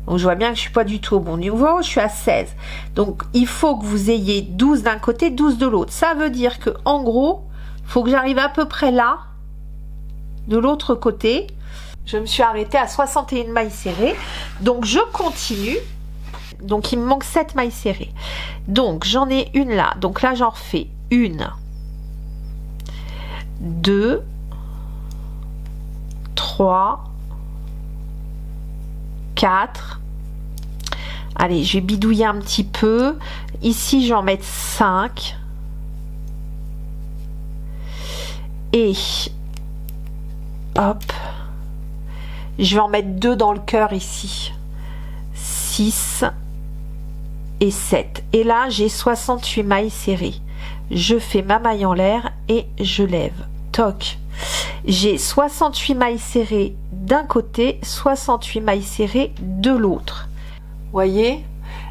Speaker 1: Donc, je vois bien que je suis pas du tout au bon niveau. Je suis à 16. Donc, il faut que vous ayez 12 d'un côté, 12 de l'autre. Ça veut dire que, en gros, il faut que j'arrive à peu près là, de l'autre côté. Je me suis arrêtée à 61 mailles serrées. Donc, je continue. Donc, il me manque 7 mailles serrées. Donc, j'en ai une là. Donc, là, j'en refais une, 2, 3, 4. Allez, je vais bidouiller un petit peu. Ici, je vais en mettre 5. Et hop. Je vais en mettre 2 dans le cœur ici. 6 et 7. Et là, j'ai 68 mailles serrées. Je fais ma maille en l'air et je lève. Toc. J'ai 68 mailles serrées d'un côté, 68 mailles serrées de l'autre. Voyez,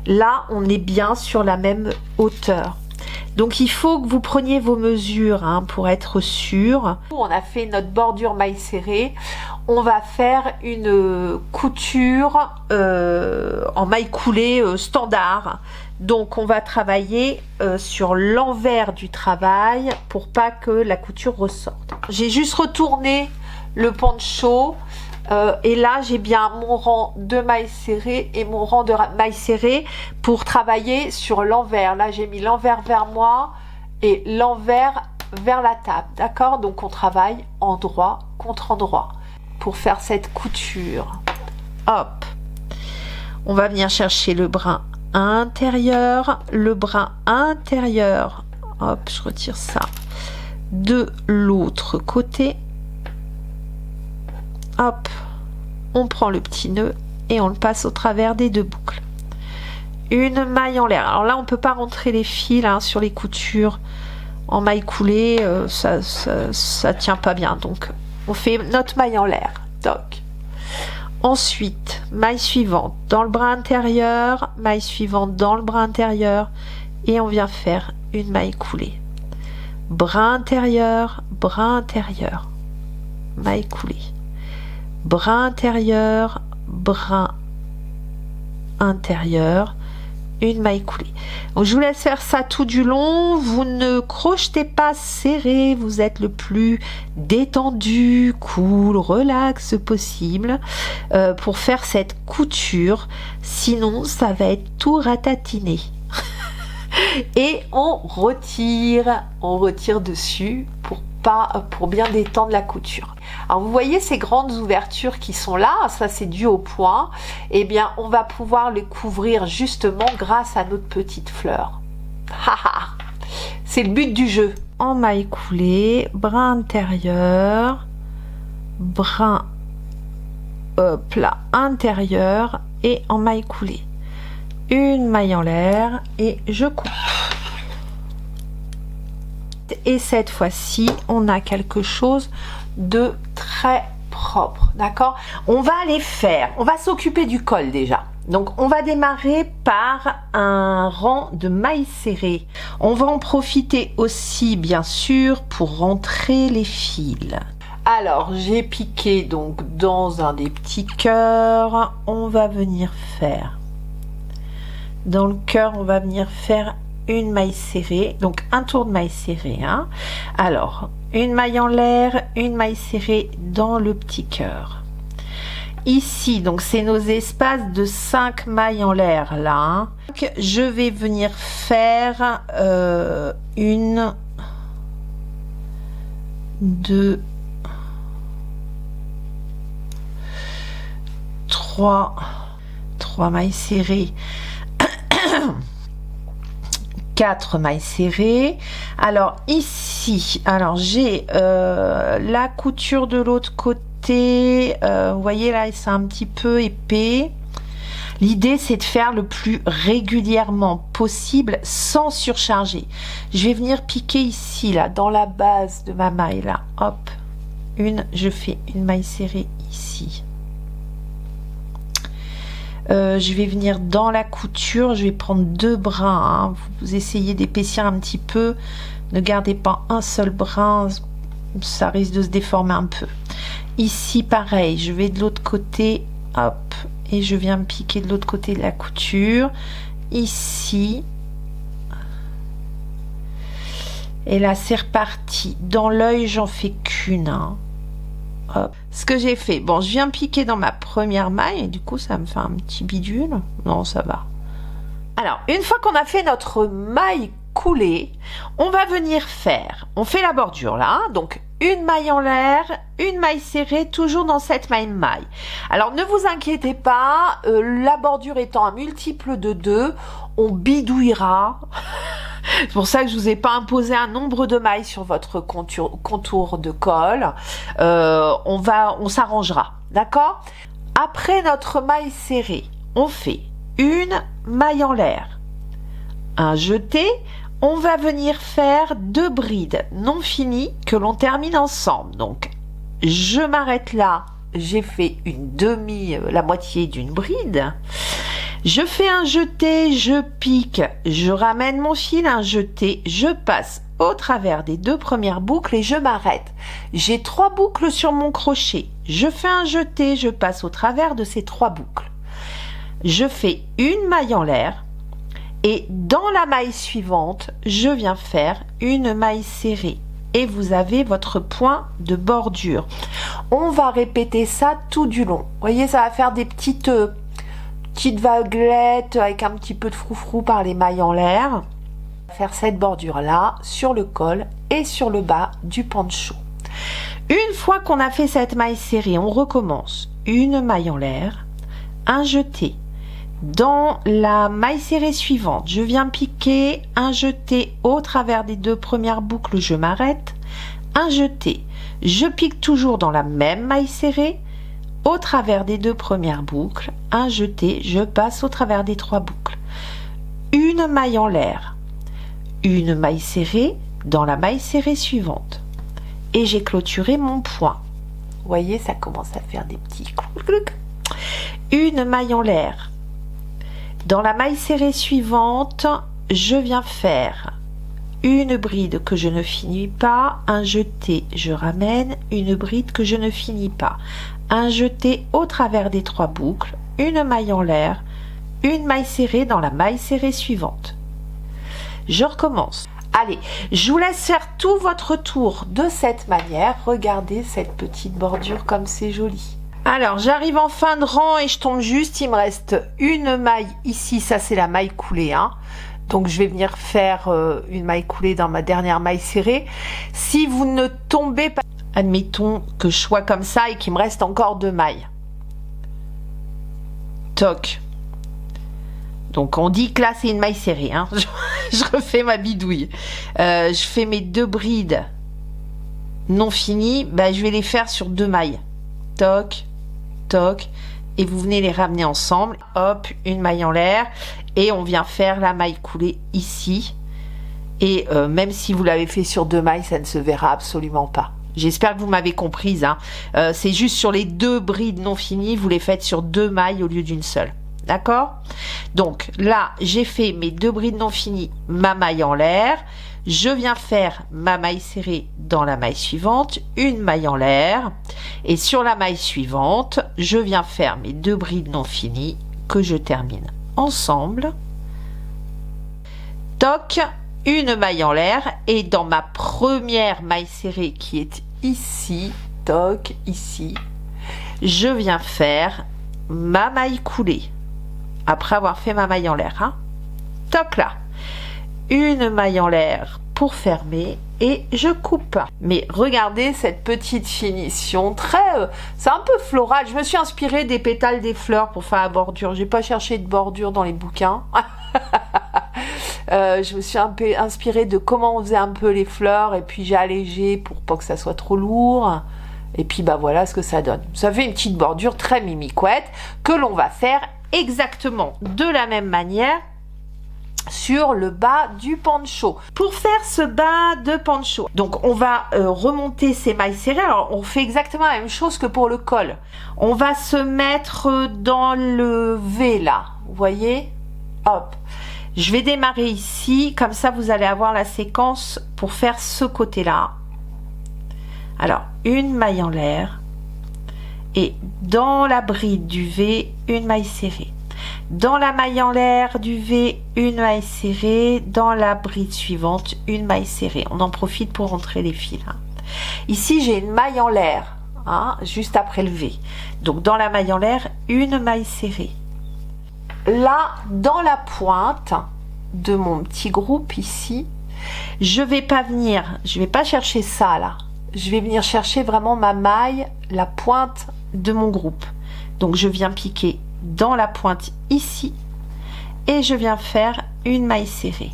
Speaker 1: là, on est bien sur la même hauteur. Donc, il faut que vous preniez vos mesures hein, pour être sûr. On a fait notre bordure maille serrée. On va faire une couture en maille coulée standard. Donc, on va travailler sur l'envers du travail pour pas que la couture ressorte. J'ai juste retourné le poncho. Et là, j'ai bien mon rang de mailles serrées et mon rang de mailles serrées pour travailler sur l'envers. Là, j'ai mis l'envers vers moi et l'envers vers la table. D'accord? Donc, on travaille endroit contre endroit pour faire cette couture. Hop! On va venir chercher le brin intérieur. Le brin intérieur. Hop, je retire ça. De l'autre côté. Hop, on prend le petit nœud et on le passe au travers des 2 boucles. Une maille en l'air. Alors là, on peut pas rentrer les fils hein, sur les coutures en maille coulée, ça tient pas bien. Donc, on fait notre maille en l'air. Toc. Ensuite, maille suivante dans le bras intérieur, maille suivante dans le bras intérieur et on vient faire une maille coulée. Bras intérieur, maille coulée. Brin intérieur, une maille coulée. Donc, je vous laisse faire ça tout du long. Vous ne crochetez pas serré, vous êtes le plus détendu, cool, relax possible pour faire cette couture. Sinon, ça va être tout ratatiné. Et on retire dessus pour bien détendre la couture. Alors vous voyez ces grandes ouvertures qui sont là, ça c'est dû au point. Eh bien on va pouvoir les couvrir justement grâce à notre petite fleur. C'est le but du jeu. En maille coulée, brin intérieur, brin plat intérieur et en maille coulée. Une maille en l'air et je coupe. Et cette fois-ci, on a quelque chose de très propre, d'accord? On va aller faire, on va s'occuper du col déjà. Donc, on va démarrer par un rang de mailles serrées. On va en profiter aussi, bien sûr, pour rentrer les fils. Alors, j'ai piqué donc dans un des petits cœurs. On va venir faire, dans le cœur, une maille serrée, donc un tour de maille serrée. Hein. Alors, une maille en l'air, une maille serrée dans le petit cœur. Ici, donc c'est nos espaces de 5 mailles en l'air là. Hein. Je vais venir faire une, 2, 3 mailles serrées, 4 mailles serrées. Alors ici, alors j'ai la couture de l'autre côté, vous voyez là c'est un petit peu épais. L'idée c'est de faire le plus régulièrement possible sans surcharger. Je vais venir piquer ici là dans la base de ma maille là, hop, je fais une maille serrée ici. Je vais venir dans la couture, je vais prendre 2 brins, hein. Vous essayez d'épaissir un petit peu, ne gardez pas un seul brin, ça risque de se déformer un peu. Ici pareil, je vais de l'autre côté, hop, et je viens me piquer de l'autre côté de la couture, ici, et là c'est reparti. Dans l'œil j'en fais qu'une, hein. Hop. Ce que j'ai fait, bon, je viens piquer dans ma première maille et du coup ça me fait un petit bidule. Non, ça va. Alors une fois qu'on a fait notre maille coulée, on va venir faire, on fait la bordure là, hein, donc une maille en l'air, une maille serrée, toujours dans cette même maille. Alors ne vous inquiétez pas, la bordure étant un multiple de 2, on bidouillera. C'est pour ça que je vous ai pas imposé un nombre de mailles sur votre contour de col. On s'arrangera, d'accord? Après notre maille serrée, on fait une maille en l'air, un jeté. On va venir faire 2 brides non finies que l'on termine ensemble. Donc, je m'arrête là. J'ai fait la moitié d'une bride. Je fais un jeté, je pique, je ramène mon fil, un jeté, je passe au travers des 2 premières boucles et je m'arrête. J'ai 3 boucles sur mon crochet. Je fais un jeté, je passe au travers de ces 3 boucles. Je fais une maille en l'air. Et dans la maille suivante, je viens faire une maille serrée. Et vous avez votre point de bordure. On va répéter ça tout du long. Vous voyez, ça va faire des petites vaguelettes avec un petit peu de froufrou par les mailles en l'air. Faire cette bordure-là sur le col et sur le bas du poncho. Une fois qu'on a fait cette maille serrée, on recommence. Une maille en l'air, un jeté. Dans la maille serrée suivante, je viens piquer, un jeté au travers des 2 premières boucles, je m'arrête, un jeté, je pique toujours dans la même maille serrée, au travers des 2 premières boucles, un jeté, je passe au travers des 3 boucles, une maille en l'air, une maille serrée dans la maille serrée suivante, et j'ai clôturé mon point. Vous voyez, ça commence à faire des petits clouc. Une maille en l'air. Dans la maille serrée suivante, je viens faire une bride que je ne finis pas, un jeté, je ramène, une bride que je ne finis pas, un jeté au travers des 3 boucles, une maille en l'air, une maille serrée dans la maille serrée suivante. Je recommence. Allez, je vous laisse faire tout votre tour de cette manière. Regardez cette petite bordure comme c'est joli. Alors, j'arrive en fin de rang et je tombe juste. Il me reste une maille ici. Ça, c'est la maille coulée. Hein. Donc, je vais venir faire une maille coulée dans ma dernière maille serrée. Si vous ne tombez pas, admettons que je sois comme ça et qu'il me reste encore 2 mailles. Toc. Donc, on dit que là, c'est une maille serrée. Hein. Je refais ma bidouille. Je fais mes 2 brides non finies. Ben, je vais les faire sur 2 mailles. Toc. Toc, et vous venez les ramener ensemble, hop, une maille en l'air, et on vient faire la maille coulée ici, et même si vous l'avez fait sur 2 mailles, ça ne se verra absolument pas. J'espère que vous m'avez comprise, hein. C'est juste sur les 2 brides non finies, vous les faites sur 2 mailles au lieu d'une seule, d'accord? Donc là, j'ai fait mes 2 brides non finies, ma maille en l'air, je viens faire ma maille serrée dans la maille suivante, une maille en l'air, et sur la maille suivante, je viens faire mes 2 brides non finies que je termine ensemble. Toc, une maille en l'air et dans ma première maille serrée qui est ici, toc, ici, je viens faire ma maille coulée après avoir fait ma maille en l'air, hein. Toc là, une maille en l'air pour fermer et je coupe. Mais regardez cette petite finition très c'est un peu floral. Je me suis inspirée des pétales des fleurs pour faire la bordure. J'ai pas cherché de bordure dans les bouquins. Je me suis un peu inspirée de comment on faisait un peu les fleurs et puis j'ai allégé pour pas que ça soit trop lourd. Et puis bah voilà ce que ça donne. Ça fait une petite bordure très mimicouette que l'on va faire exactement de la même manière sur le bas du poncho. Pour faire ce bas de poncho, donc on va remonter ces mailles serrées. Alors on fait exactement la même chose que pour le col. On va se mettre dans le V là, vous voyez, hop. Je vais démarrer ici, comme ça vous allez avoir la séquence pour faire ce côté-là. Alors, une maille en l'air et dans la bride du V, une maille serrée. Dans la maille en l'air du V, une maille serrée. Dans la bride suivante, une maille serrée. On en profite pour rentrer les fils, hein. Ici, j'ai une maille en l'air, hein, juste après le V. Donc, dans la maille en l'air, une maille serrée. Là, dans la pointe de mon petit groupe ici, je vais pas chercher ça là. Je vais venir chercher vraiment ma maille, la pointe de mon groupe. Donc, je viens piquer dans la pointe ici et je viens faire une maille serrée.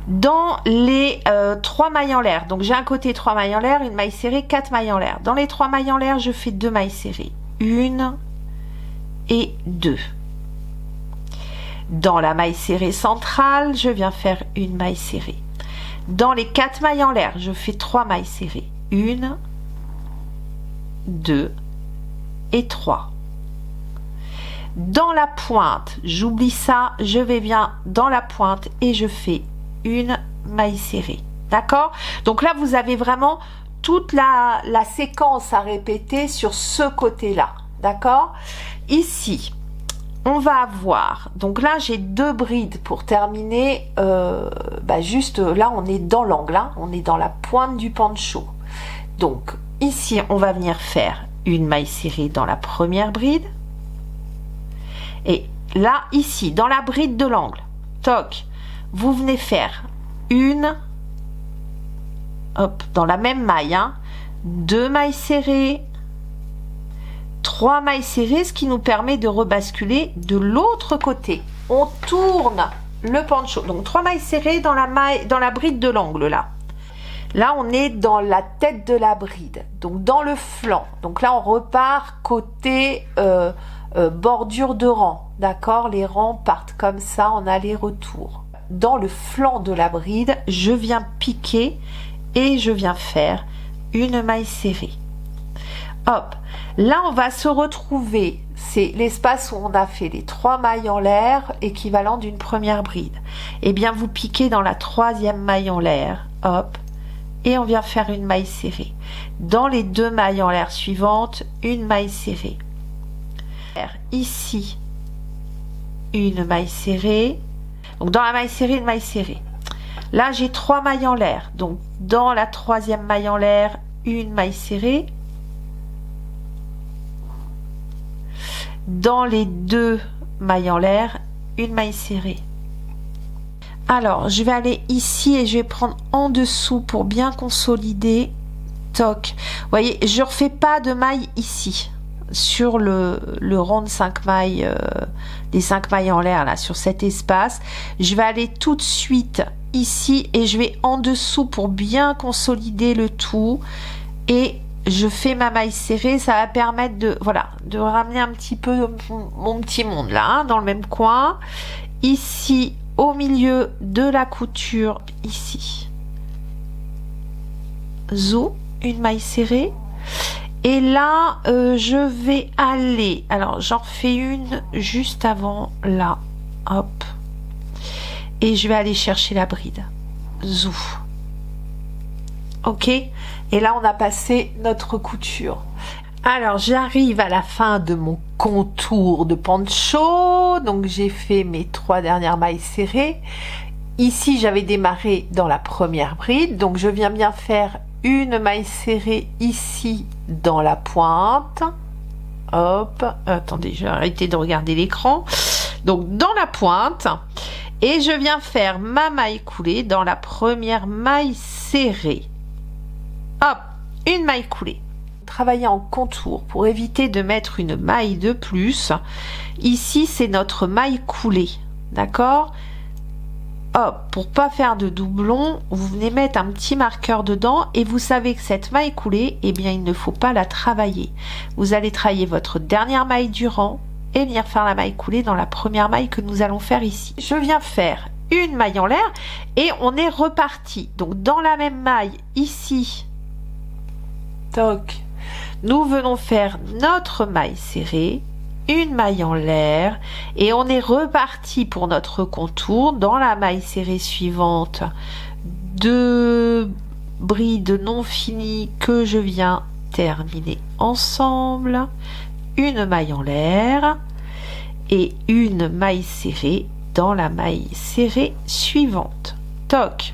Speaker 1: Dans les 3 mailles en l'air, donc j'ai un côté 3 mailles en l'air, une maille serrée, 4 mailles en l'air. Dans les 3 mailles en l'air, je fais 2 mailles serrées. 1 et 2. Dans la maille serrée centrale, je viens faire une maille serrée. Dans les 4 mailles en l'air, je fais 3 mailles serrées. 1, 2 et 3. Dans la pointe, j'oublie ça, je vais bien dans la pointe et je fais une maille serrée. D'accord? Donc là, vous avez vraiment toute la séquence à répéter sur ce côté-là. D'accord? Ici, on va avoir, donc là j'ai 2 brides pour terminer, juste là on est dans l'angle, hein, on est dans la pointe du poncho. Donc ici on va venir faire une maille serrée dans la première bride. Et là ici, dans la bride de l'angle, toc, vous venez faire une, hop, dans la même maille, hein, 2 mailles serrées, 3 mailles serrées, ce qui nous permet de rebasculer de l'autre côté. On tourne le poncho. Donc 3 mailles serrées dans la bride de l'angle là. Là, on est dans la tête de la bride, donc dans le flanc. Donc là, on repart côté bordure de rang. D'accord? Les rangs partent comme ça en aller-retour. Dans le flanc de la bride, je viens piquer et je viens faire une maille serrée. Hop, là on va se retrouver, c'est l'espace où on a fait les 3 mailles en l'air, équivalent d'une première bride. Et bien vous piquez dans la 3e maille en l'air, hop, et on vient faire une maille serrée. Dans les 2 mailles en l'air suivantes, une maille serrée. Ici, une maille serrée. Donc dans la maille serrée, une maille serrée. Là j'ai 3 mailles en l'air, donc dans la 3e maille en l'air, une maille serrée. Dans les 2 mailles en l'air, une maille serrée. Alors, je vais aller ici et je vais prendre en dessous pour bien consolider. Toc. Vous voyez, je ne refais pas de maille ici, sur le rond de 5 mailles, des 5 mailles en l'air, là, sur cet espace. Je vais aller tout de suite ici et je vais en dessous pour bien consolider le tout. Et je fais ma maille serrée, ça va permettre de, voilà, de ramener un petit peu mon petit monde là, hein, dans le même coin. Ici, au milieu de la couture, ici. Zou, une maille serrée. Et là, je vais aller, alors j'en refais une juste avant, là, hop. Et je vais aller chercher la bride. Zou. Ok, et là on a passé notre couture. Alors j'arrive à la fin de mon contour de poncho, donc j'ai fait mes 3 dernières mailles serrées. ici j'avais démarré dans la première bride, donc je viens bien faire une maille serrée ici dans la pointe. Hop, attendez, je vais arrêter de regarder l'écran. Donc dans la pointe, et je viens faire ma maille coulée dans la première maille serrée. Hop, une maille coulée. Travailler en contour pour éviter de mettre une maille de plus. Ici, c'est notre maille coulée, d'accord? Hop, pour pas faire de doublon, vous venez mettre un petit marqueur dedans et vous savez que cette maille coulée, eh bien, il ne faut pas la travailler. Vous allez travailler votre dernière maille du rang et venir faire la maille coulée dans la première maille que nous allons faire ici. Je viens faire une maille en l'air et on est reparti. Donc, dans la même maille, ici, toc, nous venons faire notre maille serrée, une maille en l'air et on est reparti pour notre contour. Dans la maille serrée suivante, 2 brides non finies que je viens terminer ensemble, une maille en l'air et une maille serrée dans la maille serrée suivante. Toc,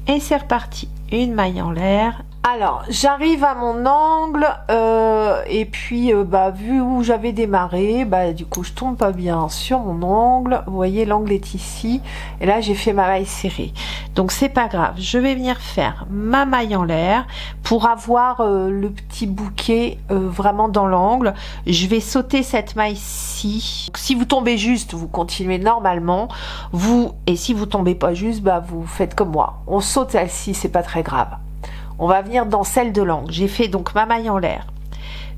Speaker 1: et c'est reparti, une maille en l'air. Alors, j'arrive à mon angle et puis vu où j'avais démarré, du coup je tombe pas bien sur mon angle. Vous voyez, l'angle est ici et là j'ai fait ma maille serrée. Donc c'est pas grave, je vais venir faire ma maille en l'air pour avoir le petit bouquet vraiment dans l'angle. Je vais sauter cette maille-ci. Si vous tombez juste, vous continuez normalement. Et si vous tombez pas juste, vous faites comme moi. On saute celle-ci, c'est pas très grave. On va venir dans celle de l'angle. J'ai fait donc ma maille en l'air.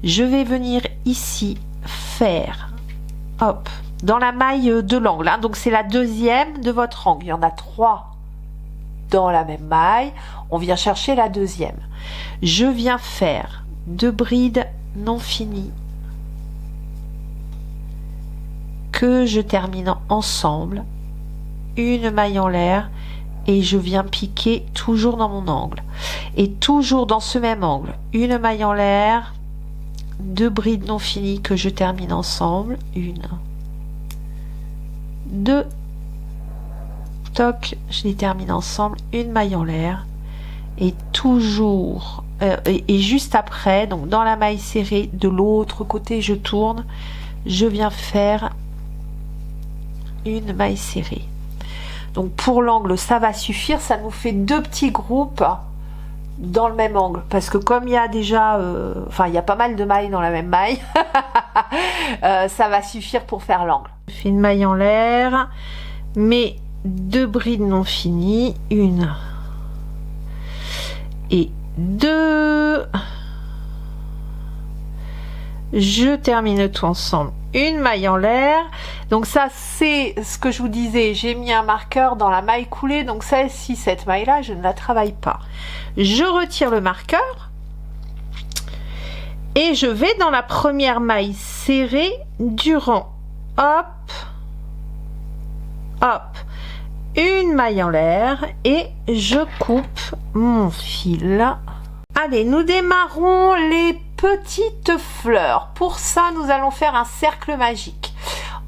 Speaker 1: Je vais venir ici faire, hop, dans la maille de l'angle. Hein, donc c'est la deuxième de votre angle. Il y en a 3 dans la même maille. On vient chercher la deuxième. Je viens faire 2 brides non finies que je termine ensemble. Une maille en l'air. Et je viens piquer toujours dans mon angle et toujours dans ce même angle, une maille en l'air, 2 brides non finies que je termine ensemble, 1, 2, toc, je les termine ensemble, une maille en l'air et toujours et juste après, donc dans la maille serrée de l'autre côté, je tourne, je viens faire une maille serrée. Donc pour l'angle, ça va suffire. Ça nous fait 2 petits groupes dans le même angle. Parce que comme il y a déjà... il y a pas mal de mailles dans la même maille. Ça va suffire pour faire l'angle. Je fais une maille en l'air. Mais 2 brides non finies. 1 et 2. Je termine tout ensemble. Une maille en l'air. Donc ça, c'est ce que je vous disais. J'ai mis un marqueur dans la maille coulée. Donc celle-ci, cette maille-là, je ne la travaille pas. Je retire le marqueur. Et je vais dans la première maille serrée du rang. Hop. Hop. Une maille en l'air. Et je coupe mon fil. Allez, nous démarrons les petites fleurs. Pour ça, nous allons faire un cercle magique.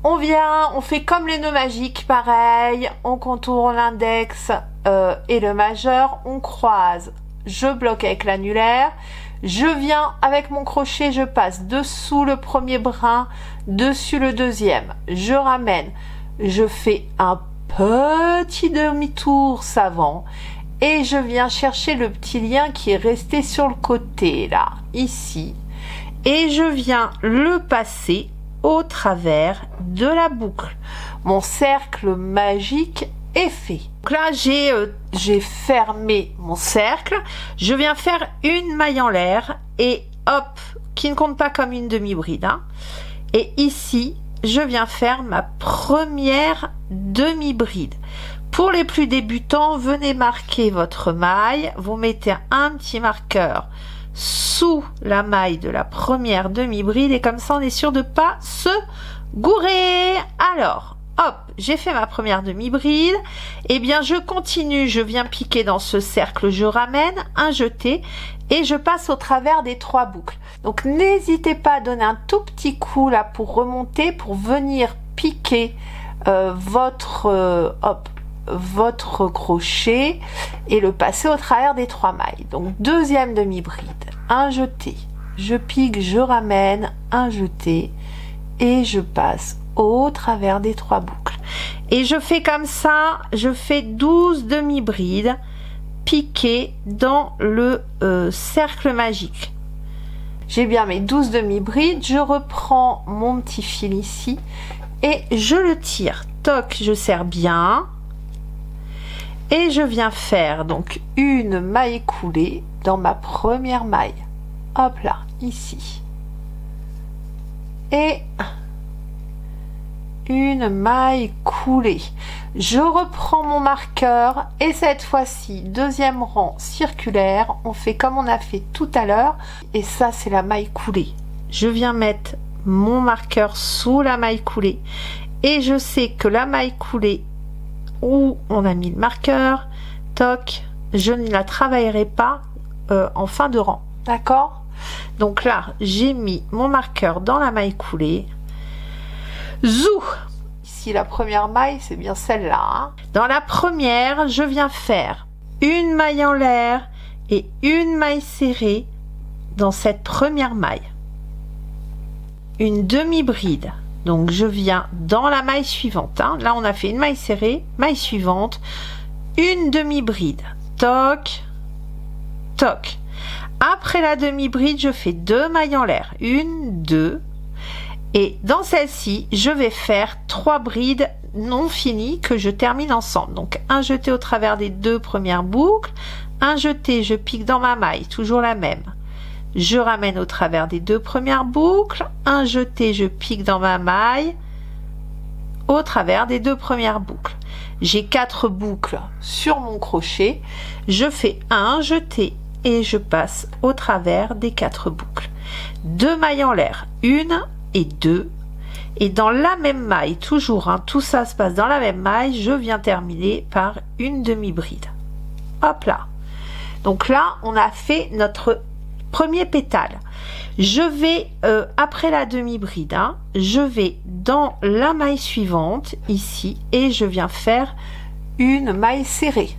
Speaker 1: On fait comme les nœuds magiques, pareil. On contourne l'index et le majeur. On croise. Je bloque avec l'annulaire. Je viens avec mon crochet, je passe dessous le premier brin, dessus le deuxième. Je ramène. Je fais un petit demi-tour savant. Et je viens chercher le petit lien qui est resté sur le côté, là, ici. Et je viens le passer au travers de la boucle. Mon cercle magique est fait. Donc là, j'ai fermé mon cercle. Je viens faire une maille en l'air et hop, qui ne compte pas comme une demi-bride. Hein. Et ici, je viens faire ma première demi-bride. Pour les plus débutants, venez marquer votre maille. Vous mettez un petit marqueur sous la maille de la première demi-bride et comme ça, on est sûr de pas se gourer. Alors, hop, j'ai fait ma première demi-bride. Eh bien, je continue. Je viens piquer dans ce cercle. Je ramène un jeté et je passe au travers des 3 boucles. Donc, n'hésitez pas à donner un tout petit coup là pour remonter, pour venir piquer votre... hop, votre crochet et le passer au travers des 3 mailles. Donc deuxième demi-bride, un jeté, je pique, je ramène, un jeté et je passe au travers des 3 boucles. Et je fais comme ça, je fais 12 demi-brides piquées dans le cercle magique. J'ai bien mes 12 demi-brides, je reprends mon petit fil ici et je le tire. Toc, je serre bien. Et je viens faire donc une maille coulée dans ma première maille. Hop là, ici. Et une maille coulée. Je reprends mon marqueur et cette fois-ci, deuxième rang circulaire, on fait comme on a fait tout à l'heure et ça c'est la maille coulée. Je viens mettre mon marqueur sous la maille coulée et je sais que la maille coulée où on a mis le marqueur, toc, je ne la travaillerai pas en fin de rang, d'accord? Donc là, j'ai mis mon marqueur dans la maille coulée. Zou! Ici, la première maille, c'est bien celle-là. Hein. Dans la première, je viens faire une maille en l'air et une maille serrée dans cette première maille. Une demi-bride. Donc, je viens dans la maille suivante. Hein. Là, on a fait une maille serrée, maille suivante, une demi-bride. Toc, toc. Après la demi-bride, je fais 2 mailles en l'air. 1, 2. Et dans celle-ci, je vais faire 3 brides non finies que je termine ensemble. Donc, un jeté au travers des 2 premières boucles. Un jeté, je pique dans ma maille, toujours la même. Je ramène au travers des 2 premières boucles. Un jeté, je pique dans ma maille au travers des 2 premières boucles. J'ai 4 boucles sur mon crochet. Je fais un jeté et je passe au travers des 4 boucles. 2 mailles en l'air, 1 et 2. Et dans la même maille, toujours, hein, tout ça se passe dans la même maille, je viens terminer par une demi-bride. Hop là. Donc là, on a fait notre premier pétale. Je vais, après la demi-bride, hein, je vais dans la maille suivante, ici, et je viens faire une maille serrée.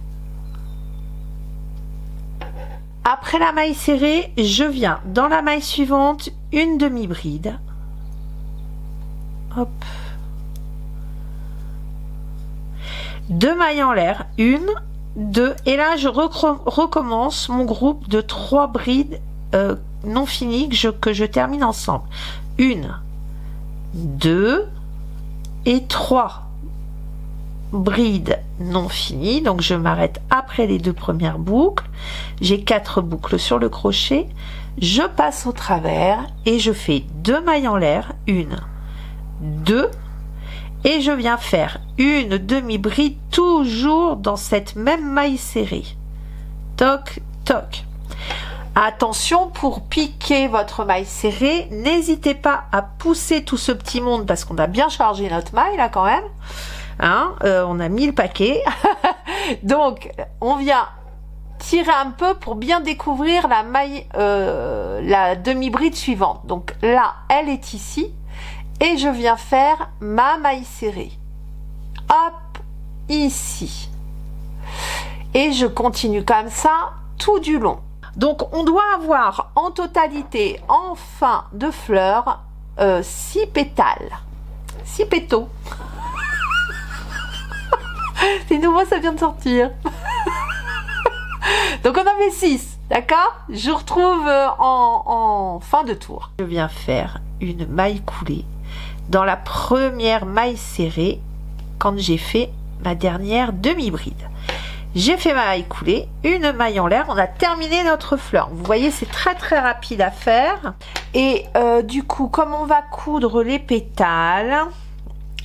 Speaker 1: Après la maille serrée, je viens dans la maille suivante, une demi-bride. Hop. 2 mailles en l'air, 1, 2, et là je recommence mon groupe de 3 brides non finies que je termine ensemble. 1, 2 et 3 brides non finies, donc je m'arrête après les 2 premières boucles. J'ai 4 boucles sur le crochet, je passe au travers et je fais 2 mailles en l'air, 1, 2 et je viens faire une demi-bride toujours dans cette même maille serrée. Toc, toc. Attention, pour piquer votre maille serrée, n'hésitez pas à pousser tout ce petit monde parce qu'on a bien chargé notre maille là quand même. Hein, on a mis le paquet. Donc, on vient tirer un peu pour bien découvrir la maille, la demi-bride suivante. Donc là, elle est ici. Et je viens faire ma maille serrée. Hop, ici. Et je continue comme ça tout du long. Donc, on doit avoir en totalité, en fin de fleur, 6 pétales. 6 pétaux. C'est nouveau, ça vient de sortir. Donc, on en fait 6. D'accord? Je retrouve en fin de tour. Je viens faire une maille coulée dans la première maille serrée quand j'ai fait ma dernière demi-bride. J'ai fait ma maille coulée, une maille en l'air, on a terminé notre fleur. Vous voyez, c'est très très rapide à faire. Et du coup, comme on va coudre les pétales,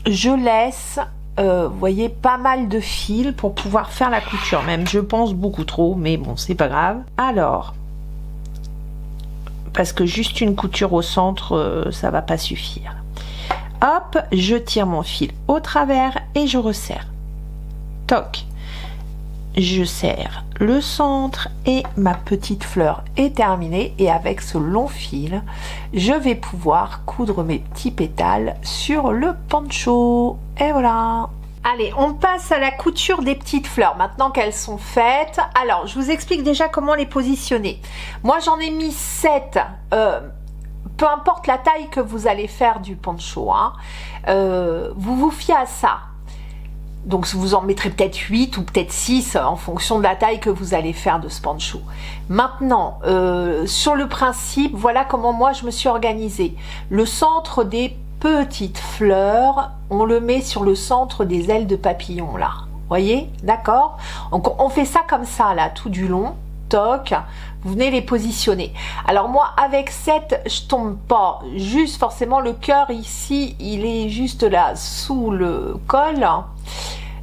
Speaker 1: je laisse, vous voyez, pas mal de fil pour pouvoir faire la couture. Même, je pense beaucoup trop, mais bon, c'est pas grave. Alors, parce que juste une couture au centre, ça va pas suffire. Hop, je tire mon fil au travers et je resserre. Toc. Je serre le centre et ma petite fleur est terminée. Et avec ce long fil, je vais pouvoir coudre mes petits pétales sur le poncho. Et voilà. Allez, on passe à la couture des petites fleurs, maintenant qu'elles sont faites. Alors, je vous explique déjà comment les positionner. Moi, j'en ai mis 7, peu importe la taille que vous allez faire du poncho, hein, vous vous fiez à ça. Donc, vous en mettrez peut-être 8 ou peut-être 6 en fonction de la taille que vous allez faire de ce poncho. Maintenant, sur le principe, voilà comment moi je me suis organisée. Le centre des petites fleurs, on le met sur le centre des ailes de papillon là. Voyez, d'accord? Donc on fait ça comme ça là, tout du long. Toc, vous venez les positionner. Alors moi avec 7, je tombe pas juste forcément le cœur ici, il est juste là sous le col.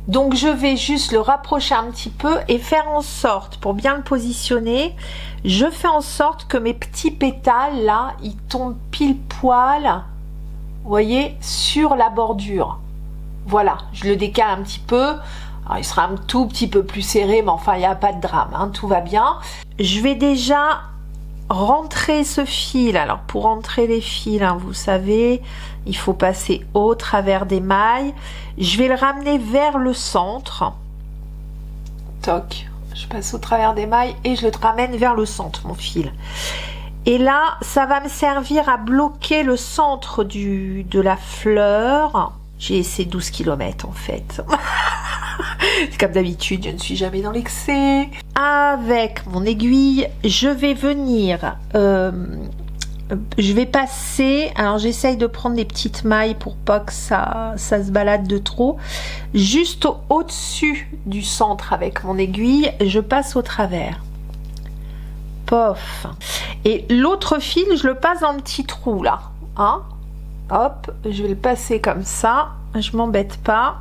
Speaker 1: Donc je vais juste le rapprocher un petit peu et faire en sorte, pour bien le positionner, je fais en sorte que mes petits pétales là, ils tombent pile poil, vous voyez, sur la bordure. Voilà, je le décale un petit peu. Alors, il sera un tout petit peu plus serré, mais enfin, il n'y a pas de drame, hein, tout va bien. Je vais déjà rentrer ce fil. Alors, pour rentrer les fils, hein, vous savez, il faut passer au travers des mailles. Je vais le ramener vers le centre. Toc, je passe au travers des mailles et je le ramène vers le centre, mon fil. Et là, ça va me servir à bloquer le centre de la fleur. J'ai essayé 12 km en fait. Comme d'habitude, je ne suis jamais dans l'excès. Avec mon aiguille, je vais venir... je vais passer... Alors, j'essaye de prendre des petites mailles pour pas que ça se balade de trop. Juste au-dessus du centre avec mon aiguille, je passe au travers. Pof. Et l'autre fil, je le passe dans le petit trou là. Hein? Hop, je vais le passer comme ça. Je m'embête pas.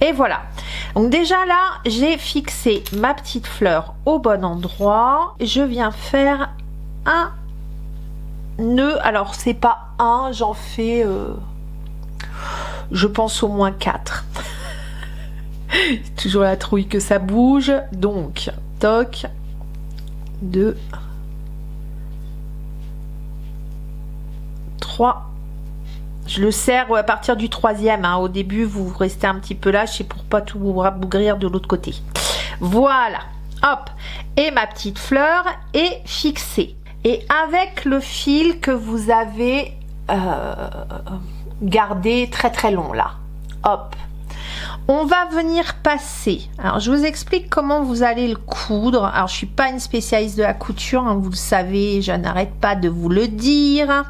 Speaker 1: Et voilà. Donc déjà là, j'ai fixé ma petite fleur au bon endroit. Je viens faire un nœud. Alors c'est pas un, j'en fais, je pense au moins 4. Toujours la trouille que ça bouge. Donc, toc. 2, 3, je le serre à partir du 3e, hein. Au début vous restez un petit peu lâche pour pas tout vous rabougrir de l'autre côté. Voilà, hop, et ma petite fleur est fixée. Et avec le fil que vous avez gardé très long là, hop, on va venir passer. Alors, je vous explique comment vous allez le coudre. Alors, je suis pas une spécialiste de la couture, hein, vous le savez, je n'arrête pas de vous le dire.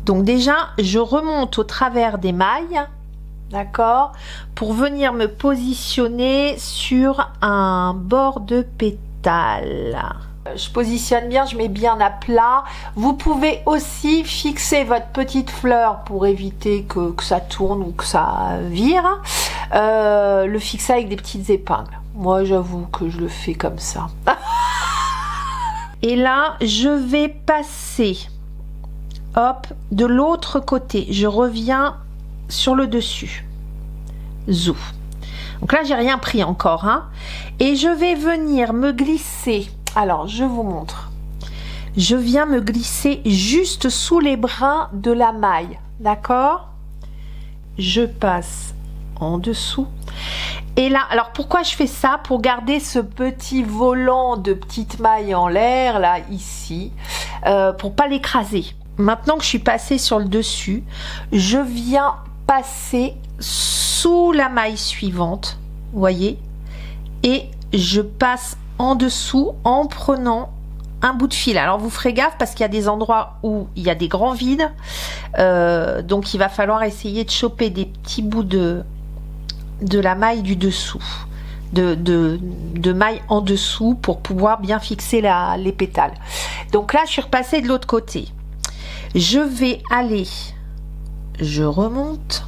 Speaker 1: Donc, déjà, je remonte au travers des mailles, d'accord, pour venir me positionner sur un bord de pétale. Je positionne bien, je mets bien à plat. Vous pouvez aussi fixer votre petite fleur pour éviter que ça tourne ou que ça vire. Le fixer avec des petites épingles. Moi, j'avoue que je le fais comme ça. Et là, je vais passer, hop, de l'autre côté. Je reviens sur le dessus. Zou. Donc là, j'ai rien pris encore, hein. Et je vais venir me glisser. Alors, je vous montre. Je viens me glisser juste sous les brins de la maille. D'accord? Je passe en dessous. Et là, alors pourquoi je fais ça? Pour garder ce petit volant de petite maille en l'air, là, ici, pour pas l'écraser. Maintenant que je suis passée sur le dessus, je viens passer sous la maille suivante, vous voyez, et je passe en dessous en prenant un bout de fil. Alors vous ferez gaffe parce qu'il y a des endroits où il y a des grands vides, donc il va falloir essayer de choper des petits bouts de la maille du dessous, de maille en dessous pour pouvoir bien fixer les pétales. Donc là je suis repassée de l'autre côté. Je vais aller, je remonte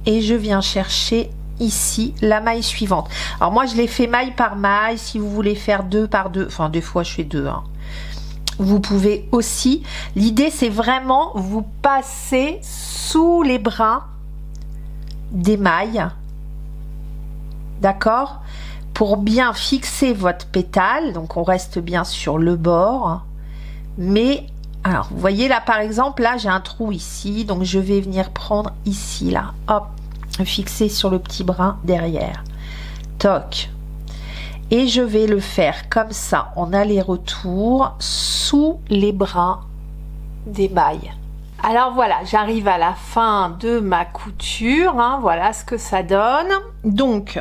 Speaker 1: et je viens chercher ici la maille suivante. Alors moi je l'ai fait maille par maille. Si vous voulez faire 2 par 2, enfin des fois je fais 2, hein. Vous pouvez aussi. L'idée c'est vraiment vous passer sous les brins des mailles, d'accord, pour bien fixer votre pétale. Donc on reste bien sur le bord, mais alors vous voyez là par exemple, là j'ai un trou ici, donc je vais venir prendre ici là, hop, fixer sur le petit brin derrière. Toc. Et je vais le faire comme ça en aller-retour sous les brins des mailles. Alors voilà, j'arrive à la fin de ma couture, hein, voilà ce que ça donne. Donc,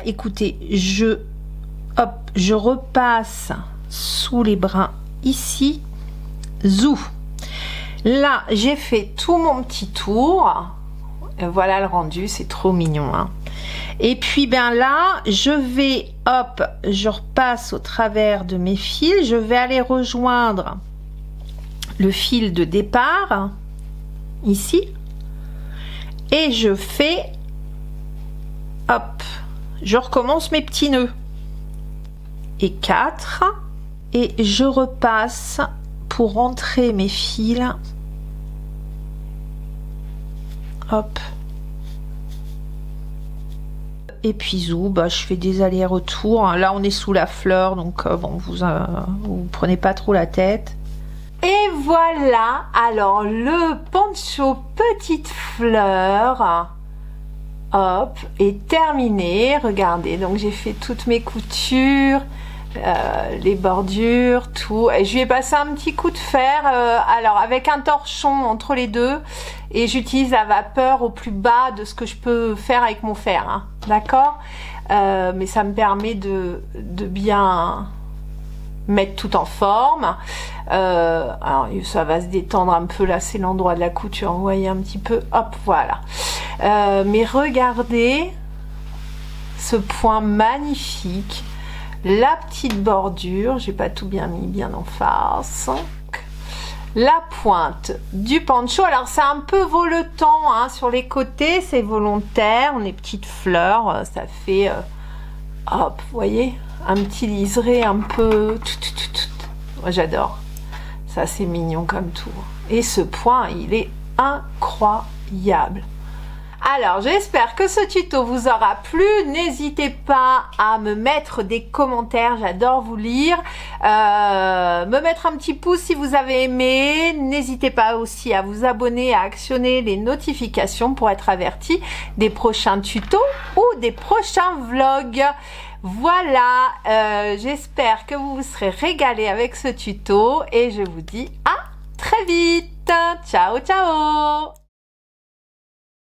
Speaker 1: écoutez, je repasse sous les brins ici, zou. Là, j'ai fait tout mon petit tour. Voilà le rendu, c'est trop mignon, hein. Et puis là, je repasse au travers de mes fils, je vais aller rejoindre le fil de départ ici et je fais je recommence mes petits nœuds et 4 et je repasse pour rentrer mes fils, et puis zou, je fais des allers-retours. Là on est sous la fleur, donc bon, vous prenez pas trop la tête. Et voilà, alors le poncho petite fleur, est terminé. Regardez, donc j'ai fait toutes mes coutures, les bordures, tout. Et je lui ai passé un petit coup de fer, alors avec un torchon entre les deux, et j'utilise la vapeur au plus bas de ce que je peux faire avec mon fer, hein, d'accord, mais ça me permet de bien mettre tout en forme. Alors ça va se détendre un peu, là c'est l'endroit de la couture, vous voyez un petit peu, voilà. Mais regardez ce point magnifique, la petite bordure, j'ai pas tout bien mis bien en face, la pointe du poncho. Alors c'est un peu voletant, hein, sur les côtés, c'est volontaire, les petites fleurs, ça fait vous voyez, un petit liseré un peu, moi j'adore ça, c'est mignon comme tout, et ce point il est incroyable. Alors j'espère que ce tuto vous aura plu, n'hésitez pas à me mettre des commentaires, j'adore vous lire, me mettre un petit pouce si vous avez aimé, n'hésitez pas aussi à vous abonner, à actionner les notifications pour être averti des prochains tutos ou des prochains vlogs. Voilà, j'espère que vous vous serez régalés avec ce tuto et je vous dis à très vite. Ciao, ciao!